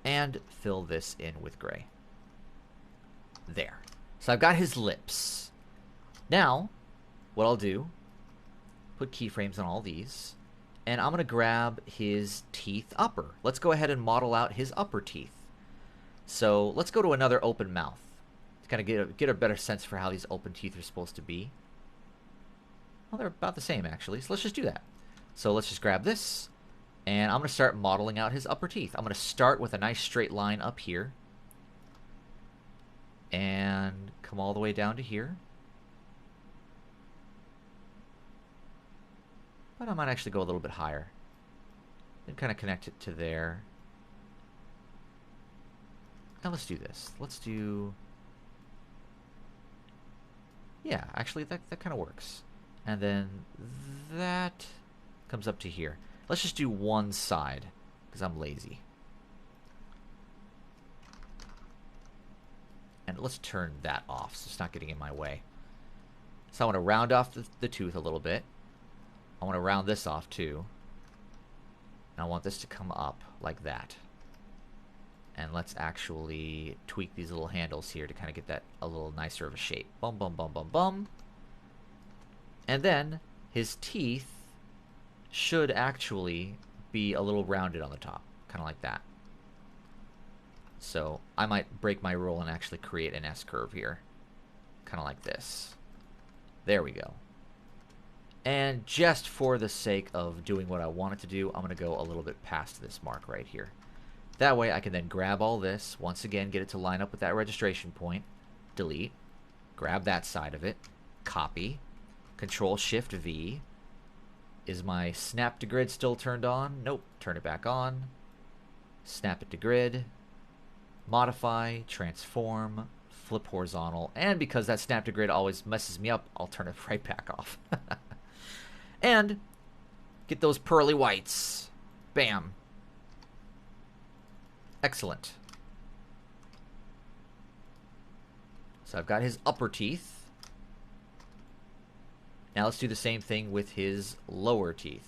And fill this in with gray. There. So I've got his lips. Now, what I'll do, put keyframes on all these, and I'm going to grab his teeth upper. Let's go ahead and model out his upper teeth. So let's go to another open mouth to kind of get a better sense for how these open teeth are supposed to be. Well, they're about the same, actually, so let's just do that. So let's just grab this, and I'm going to start modeling out his upper teeth. I'm going to start with a nice straight line up here, and come all the way down to here. But I might actually go a little bit higher. And kind of connect it to there. Now let's do this. Let's do... Yeah, actually that kind of works. And then that comes up to here. Let's just do one side, because I'm lazy. And let's turn that off so it's not getting in my way. So I want to round off the tooth a little bit. I want to round this off too. And I want this to come up like that. And let's actually tweak these little handles here to kind of get that a little nicer of a shape. Bum, bum, bum, bum, bum. And then his teeth should actually be a little rounded on the top. Kind of like that. So I might break my rule and actually create an S-curve here. Kind of like this. There we go. And just for the sake of doing what I want it to do, I'm going to go a little bit past this mark right here. That way I can then grab all this, once again get it to line up with that registration point, delete, grab that side of it, copy, Control Shift V. Is my snap to grid still turned on? Nope, turn it back on, snap it to grid, modify, transform, flip horizontal, and because that snap to grid always messes me up, I'll turn it right back off. And get those pearly whites. Bam. Excellent. So I've got his upper teeth. Now let's do the same thing with his lower teeth.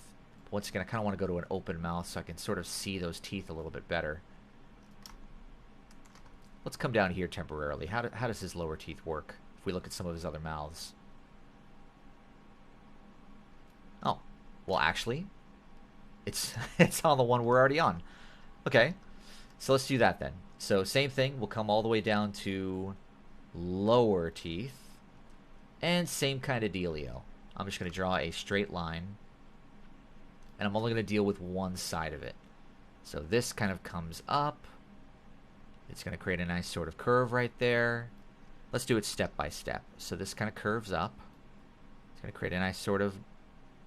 Once again, I kind of want to go to an open mouth so I can sort of see those teeth a little bit better. Let's come down here temporarily. How does his lower teeth work if we look at some of his other mouths? Oh, well actually, it's on the one we're already on. Okay, So let's do that then. So same thing, we'll come all the way down to lower teeth. And same kind of dealio. I'm just going to draw a straight line. And I'm only going to deal with one side of it. So this kind of comes up. It's going to create a nice sort of curve right there. Let's do it step by step. So this kind of curves up. It's going to create a nice sort of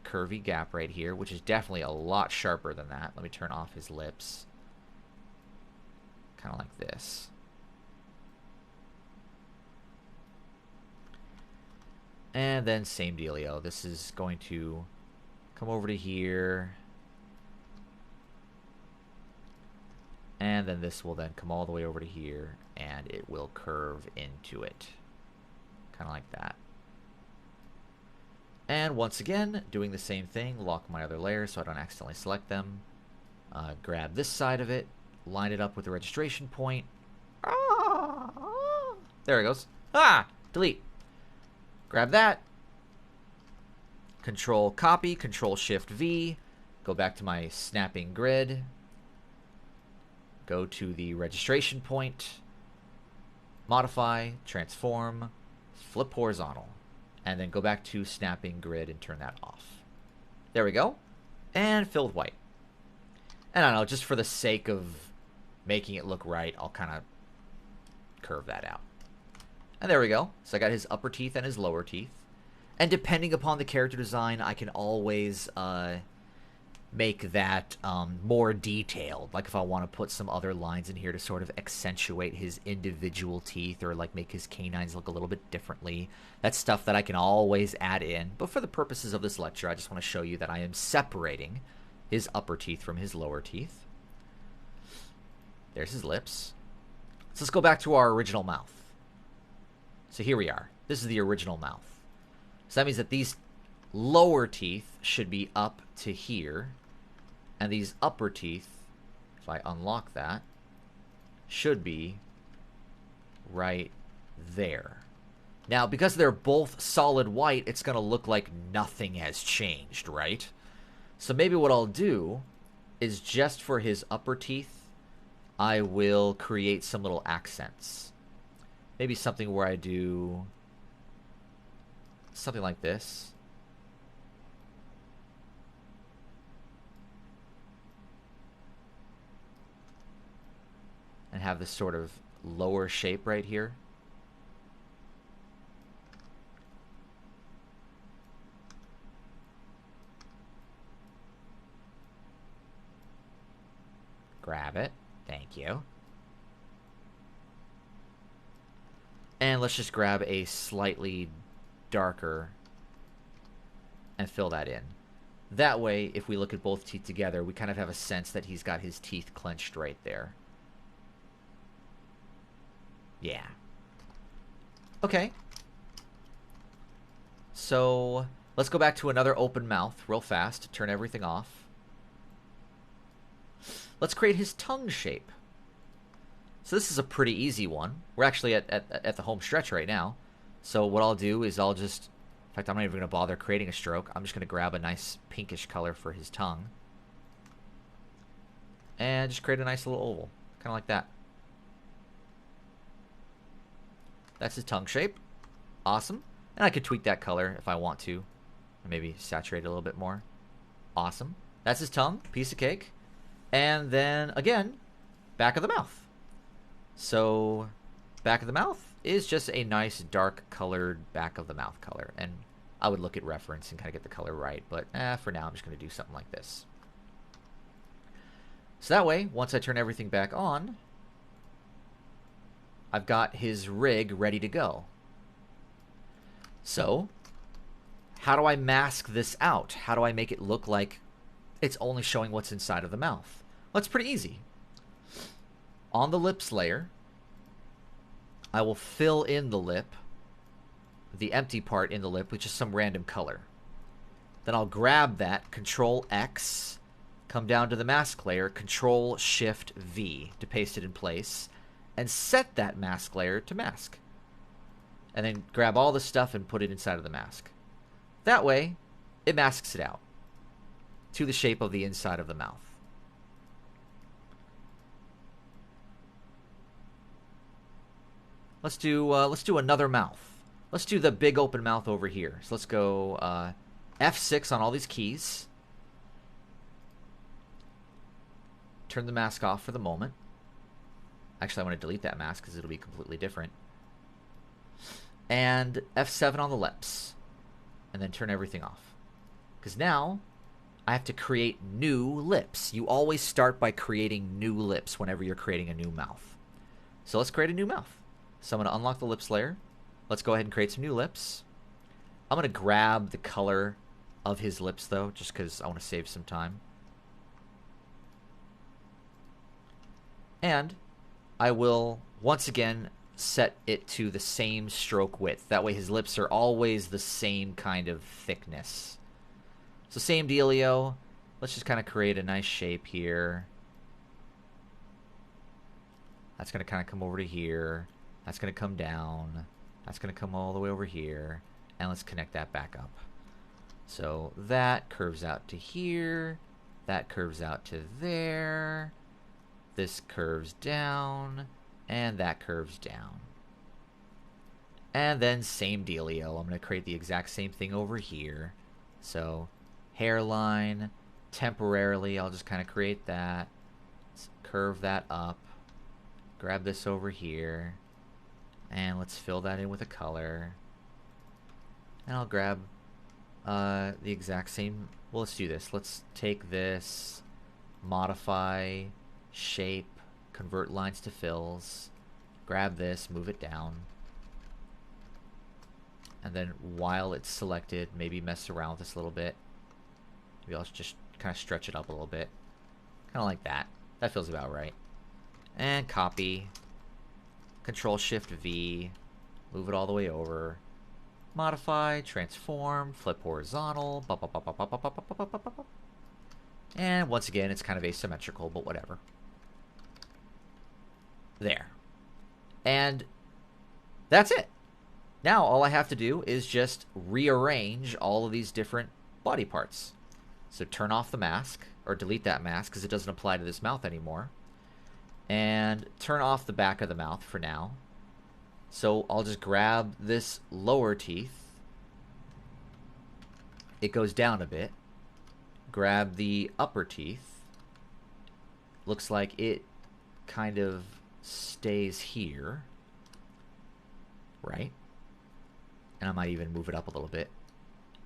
curvy gap right here, which is definitely a lot sharper than that. Let me turn off his lips. Kind of like this. And then same dealio. This is going to come over to here. And then this will then come all the way over to here, and it will curve into it. Kind of like that. And once again, doing the same thing, lock my other layers so I don't accidentally select them. Grab this side of it, line it up with the registration point. There it goes. Delete. Grab that. Control copy, Control Shift V. Go back to my snapping grid. Go to the registration point. Modify, transform, flip horizontal. And then go back to snapping grid and turn that off. There we go. And fill with white. And I don't know, just for the sake of making it look right, I'll kind of curve that out. And there we go. So I got his upper teeth and his lower teeth. And depending upon the character design, I can always make that more detailed. Like if I want to put some other lines in here to sort of accentuate his individual teeth, or like make his canines look a little bit differently. That's stuff that I can always add in. But for the purposes of this lecture, I just want to show you that I am separating his upper teeth from his lower teeth. There's his lips. So let's go back to our original mouth. So here we are. This is the original mouth. So that means that these lower teeth should be up to here. And these upper teeth, if I unlock that, should be right there. Now, because they're both solid white, it's going to look like nothing has changed, right? So maybe what I'll do is just for his upper teeth, I will create some little accents. Maybe something where I do something like this. And have this sort of lower shape right here. Grab it. Thank you. And let's just grab a slightly darker and fill that in. That way, if we look at both teeth together, we kind of have a sense that he's got his teeth clenched right there. Yeah. Okay. So let's go back to another open mouth real fast to turn everything off. Let's create his tongue shape. So this is a pretty easy one. We're actually at the home stretch right now. So what I'll do is I'll just, in fact, I'm not even going to bother creating a stroke. I'm just going to grab a nice pinkish color for his tongue. And just create a nice little oval. Kind of like that. That's his tongue shape. Awesome. And I could tweak that color if I want to. Or maybe saturate it a little bit more. Awesome. That's his tongue. Piece of cake. And then, again, back of the mouth. So, back of the mouth is just a nice dark colored back of the mouth color. And I would look at reference and kind of get the color right. But for now, I'm just going to do something like this. So that way, once I turn everything back on, I've got his rig ready to go. So, how do I mask this out? How do I make it look like it's only showing what's inside of the mouth? Well, it's pretty easy. On the lips layer, I will fill in the lip, the empty part in the lip, with just some random color. Then I'll grab that, Control X, come down to the mask layer, Control Shift V to paste it in place, and set that mask layer to mask. And then grab all the stuff and put it inside of the mask. That way, it masks it out to the shape of the inside of the mouth. Let's do another mouth. Let's do the big open mouth over here. So let's go F6 on all these keys. Turn the mask off for the moment. Actually, I want to delete that mask because it'll be completely different. And F7 on the lips. And then turn everything off. Because now I have to create new lips. You always start by creating new lips whenever you're creating a new mouth. So let's create a new mouth. So I'm going to unlock the lips layer. Let's go ahead and create some new lips. I'm going to grab the color of his lips, though, just because I want to save some time. And I will, once again, set it to the same stroke width. That way his lips are always the same kind of thickness. So same dealio. Let's just kind of create a nice shape here. That's going to kind of come over to here. That's going to come down. That's going to come all the way over here. And let's connect that back up. So that curves out to here. That curves out to there. This curves down. And that curves down. And then same dealio. I'm going to create the exact same thing over here. So hairline. Temporarily, I'll just kind of create that. Let's curve that up. Grab this over here. And let's fill that in with a color. And I'll grab the exact same. Well, let's do this. Let's take this, modify, shape, convert lines to fills. Grab this, move it down. And then while it's selected, maybe mess around with this a little bit. Maybe I'll just kind of stretch it up a little bit. Kind of like that. That feels about right. And copy. Control-Shift-V. Move it all the way over. Modify, transform, flip horizontal. And once again, it's kind of asymmetrical, but whatever. There. And that's it. Now all I have to do is just rearrange all of these different body parts. So turn off the mask, or delete that mask because it doesn't apply to this mouth anymore. And turn off the back of the mouth for now. So I'll just grab this lower teeth. It goes down a bit. Grab the upper teeth. Looks like it kind of stays here. Right? And I might even move it up a little bit.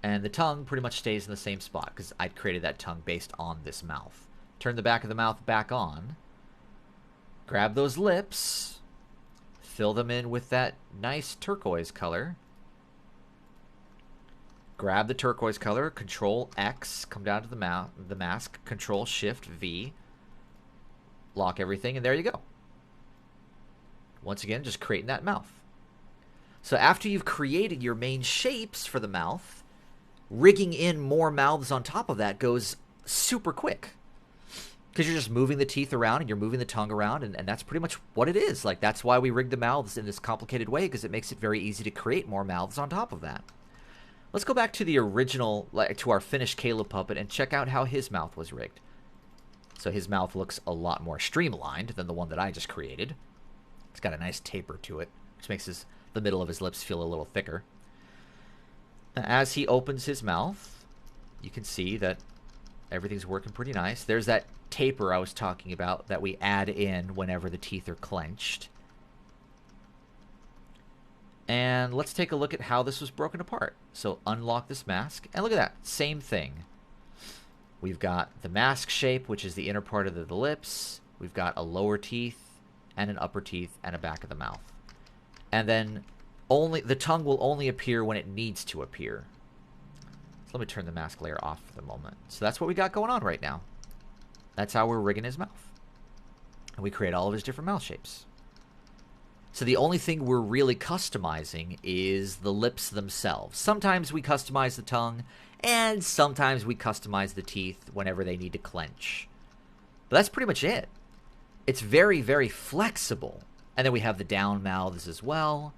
And the tongue pretty much stays in the same spot because I'd created that tongue based on this mouth. Turn the back of the mouth back on. Grab those lips. Fill them in with that nice turquoise color. Grab the turquoise color, Control X, come down to the mask, Control Shift V. Lock everything, and there you go. Once again, just creating that mouth. So after you've created your main shapes for the mouth, rigging in more mouths on top of that goes super quick. Because you're just moving the teeth around and you're moving the tongue around, and that's pretty much what it is. Like, that's why we rig the mouths in this complicated way, because it makes it very easy to create more mouths on top of that. Let's go back to the original, like, to our finished Caleb puppet, and check out how his mouth was rigged. So his mouth looks a lot more streamlined than the one that I just created. It's got a nice taper to it, which makes the middle of his lips feel a little thicker. Now, as he opens his mouth, you can see that everything's working pretty nice. There's that taper I was talking about that we add in whenever the teeth are clenched. And let's take a look at how this was broken apart. So unlock this mask, and look at that, same thing. We've got the mask shape, which is the inner part of the lips. We've got a lower teeth, and an upper teeth, and a back of the mouth. And then the tongue will only appear when it needs to appear. So let me turn the mask layer off for the moment. So that's what we got going on right now. That's how we're rigging his mouth. And we create all of his different mouth shapes. So the only thing we're really customizing is the lips themselves. Sometimes we customize the tongue, and sometimes we customize the teeth whenever they need to clench. But that's pretty much it. It's very, very flexible. And then we have the down mouths as well.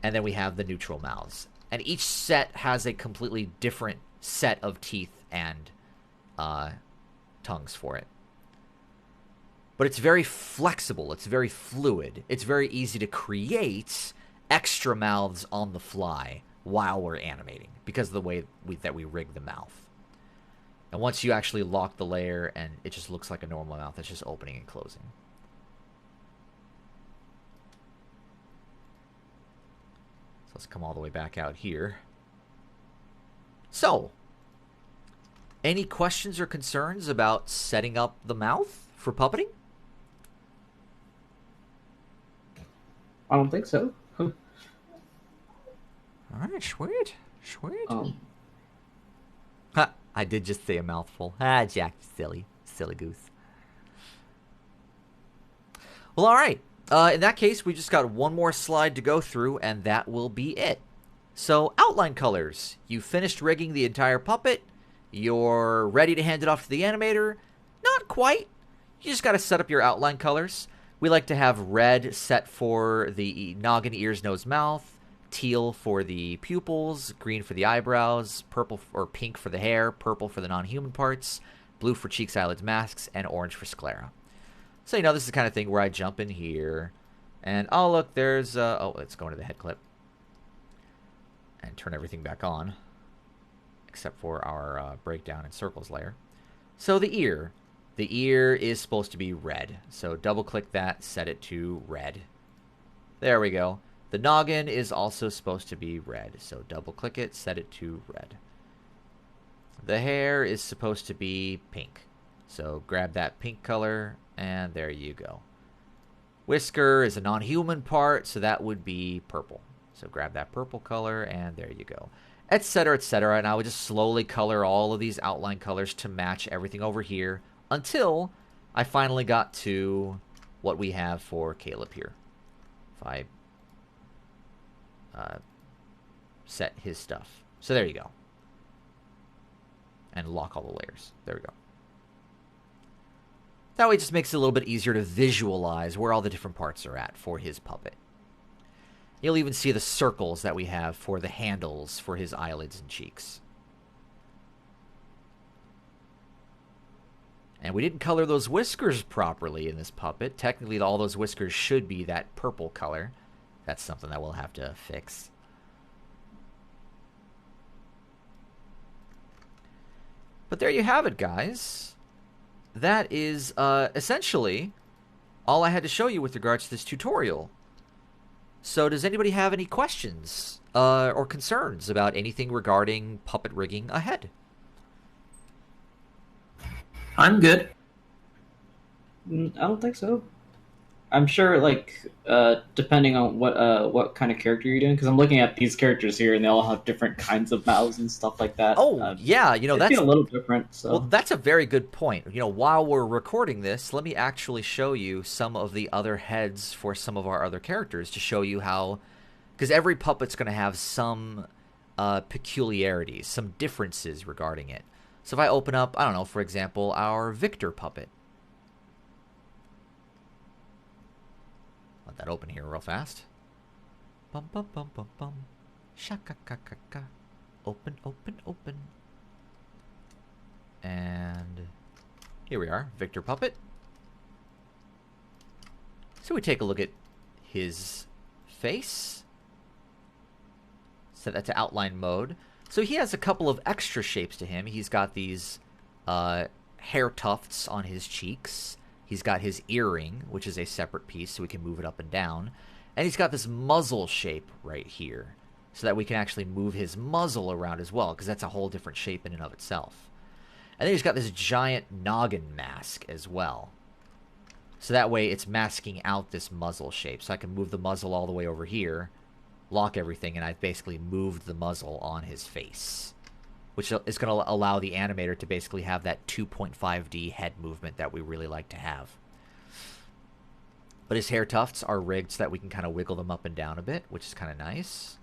And then we have the neutral mouths. And each set has a completely different set of teeth and tongues for it. but it's very flexible. It's very fluid. It's very easy to create extra mouths on the fly while we're animating because of the way that we rig the mouth. And once you actually lock the layer and it just looks like a normal mouth, it's just opening and closing. So let's come all the way back out here. So, any questions or concerns about setting up the mouth for puppeting? I don't think so. All right, sweet. Ha, I did just say a mouthful. Ah, Jack, silly goose. Well, all right. In that case, we just got one more slide to go through, and that will be it. So, outline colors. You finished rigging the entire puppet. You're ready to hand it off to the animator. Not quite. You just got to set up your outline colors. We like to have red set for the noggin, ears, nose, mouth, teal for the pupils, green for the eyebrows, purple or pink for the hair, purple for the non-human parts, blue for cheeks, eyelids, masks, and orange for sclera. So, this is the kind of thing where I jump in here, and oh, look, there's, let's go into the head clip and turn everything back on, except for our breakdown and circles layer. So the ear is supposed to be red. So double-click that, set it to red. There we go. The noggin is also supposed to be red. So double-click it, set it to red. The hair is supposed to be pink. So grab that pink color, and there you go. Whisker is a non-human part, so that would be purple. So grab that purple color, and there you go. Etc., etc. And I would just slowly color all of these outline colors to match everything over here until I finally got to what we have for Caleb here. If I set his stuff. So there you go. And lock all the layers. There we go. That way it just makes it a little bit easier to visualize where all the different parts are at for his puppet. You'll even see the circles that we have for the handles for his eyelids and cheeks. And we didn't color those whiskers properly in this puppet. Technically, all those whiskers should be that purple color. That's something that we'll have to fix. But there you have it, guys. That is essentially all I had to show you with regards to this tutorial. So does anybody have any questions or concerns about anything regarding puppet rigging ahead? I'm good. I don't think so. I'm sure, depending on what kind of character you're doing, because I'm looking at these characters here, and they all have different kinds of mouths and stuff like that. Oh, yeah, that's a little different. So. Well, that's a very good point. While we're recording this, let me actually show you some of the other heads for some of our other characters to show you how, because every puppet's going to have some peculiarities, some differences regarding it. So if I open up, I don't know, for example, our Victor puppet. Let that open here real fast. Bum bum bum bum bum. Shaka ka ka ka. Open, open, open. And here we are, Victor puppet. So we take a look at his face. Set that to outline mode. So he has a couple of extra shapes to him. He's got these hair tufts on his cheeks. He's got his earring, which is a separate piece, so we can move it up and down. And he's got this muzzle shape right here, so that we can actually move his muzzle around as well, because that's a whole different shape in and of itself. And then he's got this giant noggin mask as well. So that way it's masking out this muzzle shape. So I can move the muzzle all the way over here, lock everything, and I've basically moved the muzzle on his face, which is going to allow the animator to basically have that 2.5D head movement that we really like to have. But his hair tufts are rigged so that we can kind of wiggle them up and down a bit, which is kind of nice.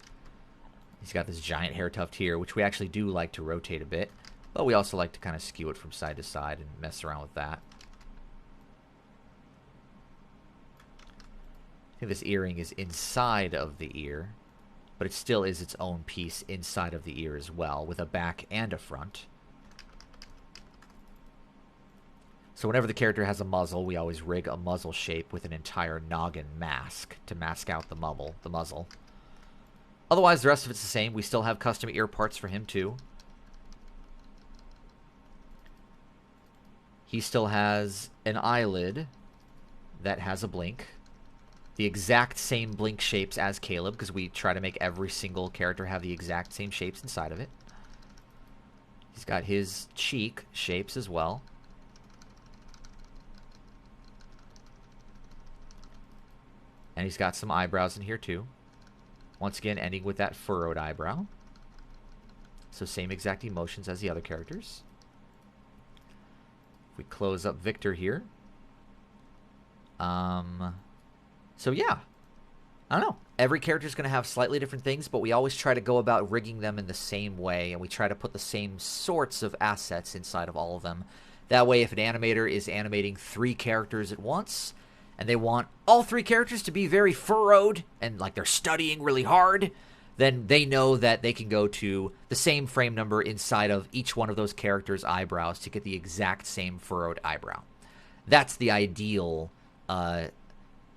He's got this giant hair tuft here, which we actually do like to rotate a bit, but we also like to kind of skew it from side to side and mess around with that. I think this earring is inside of the ear, but it still is its own piece inside of the ear as well, with a back and a front. So whenever the character has a muzzle, we always rig a muzzle shape with an entire noggin mask to mask out the muzzle. Otherwise, the rest of it's the same. We still have custom ear parts for him, too. He still has an eyelid that has a blink. The exact same blink shapes as Caleb, because we try to make every single character have the exact same shapes inside of it. He's got his cheek shapes as well. And he's got some eyebrows in here too. Once again, ending with that furrowed eyebrow. So same exact emotions as the other characters. If we close up Victor here. So yeah. I don't know. Every character is going to have slightly different things, but we always try to go about rigging them in the same way, and we try to put the same sorts of assets inside of all of them. That way, if an animator is animating 3 characters at once, and they want all 3 characters to be very furrowed, and like they're studying really hard, then they know that they can go to the same frame number inside of each one of those characters' eyebrows to get the exact same furrowed eyebrow. That's the ideal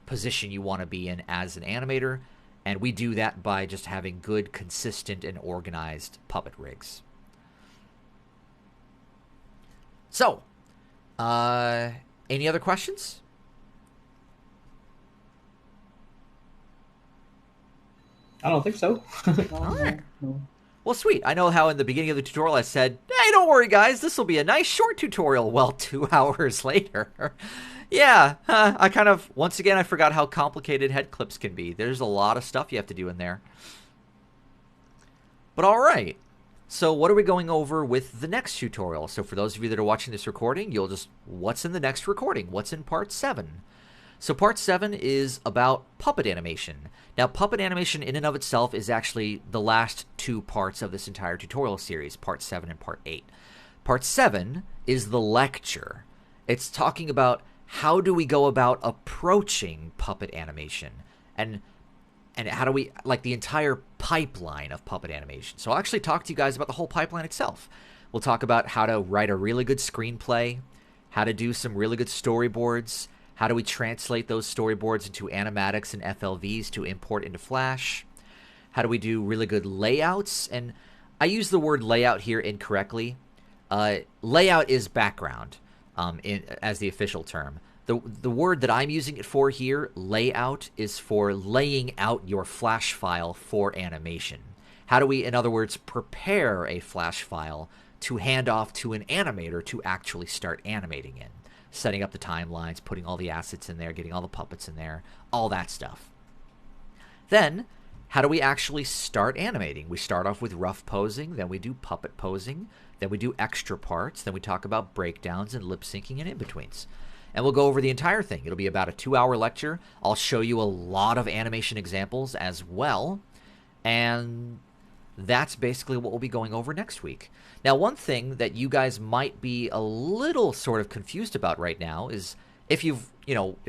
position you want to be in as an animator, and we do that by just having good, consistent, and organized puppet rigs. So, any other questions? I don't think so. All right. Well, sweet. I know how in the beginning of the tutorial I said, hey, don't worry, guys. This will be a nice short tutorial. Well, 2 hours later. Yeah, I kind of, once again, I forgot how complicated head clips can be. There's a lot of stuff you have to do in there. But all right. So what are we going over with the next tutorial? So for those of you that are watching this recording, you'll just, what's in the next recording? What's in part 7? So part 7 is about puppet animation. Now, puppet animation in and of itself is actually the last 2 parts of this entire tutorial series, part 7 and part 8. Part 7 is the lecture. It's talking about how do we go about approaching puppet animation, and how do we, like, the entire pipeline of puppet animation. So I'll actually talk to you guys about the whole pipeline itself. We'll talk about how to write a really good screenplay, how to do some really good storyboards, how do we translate those storyboards into animatics and FLVs to import into Flash, how do we do really good layouts, and I use the word layout here incorrectly. Layout is background as the official term. The word that I'm using it for here, layout, is for laying out your Flash file for animation. How do we, in other words, prepare a Flash file to hand off to an animator to actually start animating in? Setting up the timelines, putting all the assets in there, getting all the puppets in there, all that stuff. Then, how do we actually start animating? We start off with rough posing, then we do puppet posing, then we do extra parts, then we talk about breakdowns and lip syncing and in-betweens. And we'll go over the entire thing. It'll be about a 2-hour lecture. I'll show you a lot of animation examples as well. And that's basically what we'll be going over next week. Now, one thing that you guys might be a little sort of confused about right now is if you're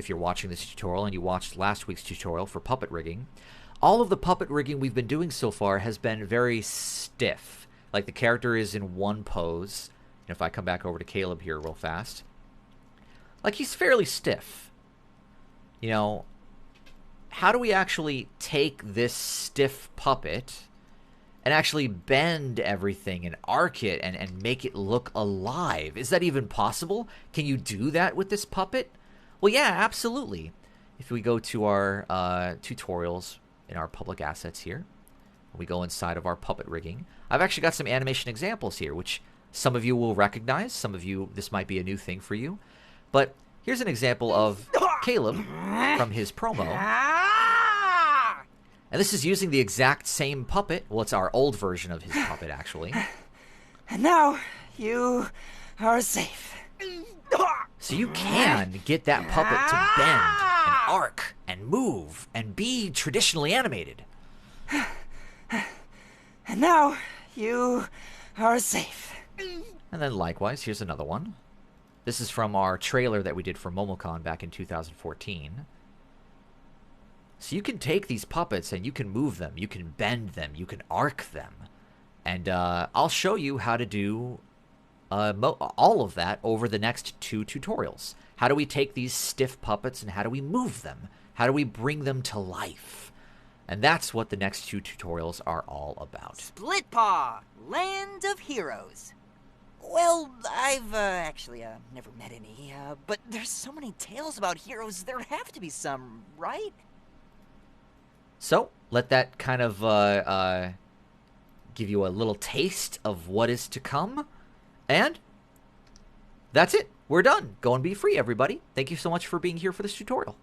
watching this tutorial and you watched last week's tutorial for puppet rigging, all of the puppet rigging we've been doing so far has been very stiff. Like the character is in one pose. And if I come back over to Caleb here real fast, like he's fairly stiff. You know, how do we actually take this stiff puppet and actually bend everything and arc it and make it look alive? Is that even possible? Can you do that with this puppet? Well, yeah, absolutely. If we go to our tutorials in our public assets here, we go inside of our puppet rigging, I've actually got some animation examples here, which some of you will recognize. Some of you, this might be a new thing for you. But here's an example of Caleb from his promo. And this is using the exact same puppet. Well, it's our old version of his puppet, actually. And now you are safe. So you can get that puppet to bend and arc and move and be traditionally animated. And now you are safe. And then likewise, here's another one. This is from our trailer that we did for MomoCon back in 2014. So you can take these puppets and you can move them, you can bend them, you can arc them. And I'll show you how to do all of that over the next 2 tutorials. How do we take these stiff puppets and how do we move them? How do we bring them to life? And that's what the next 2 tutorials are all about. Split Paw, Land of Heroes. Well, I've actually never met any, but there's so many tales about heroes, there have to be some, right? So, let that kind of give you a little taste of what is to come. And that's it. We're done. Go and be free, everybody. Thank you so much for being here for this tutorial.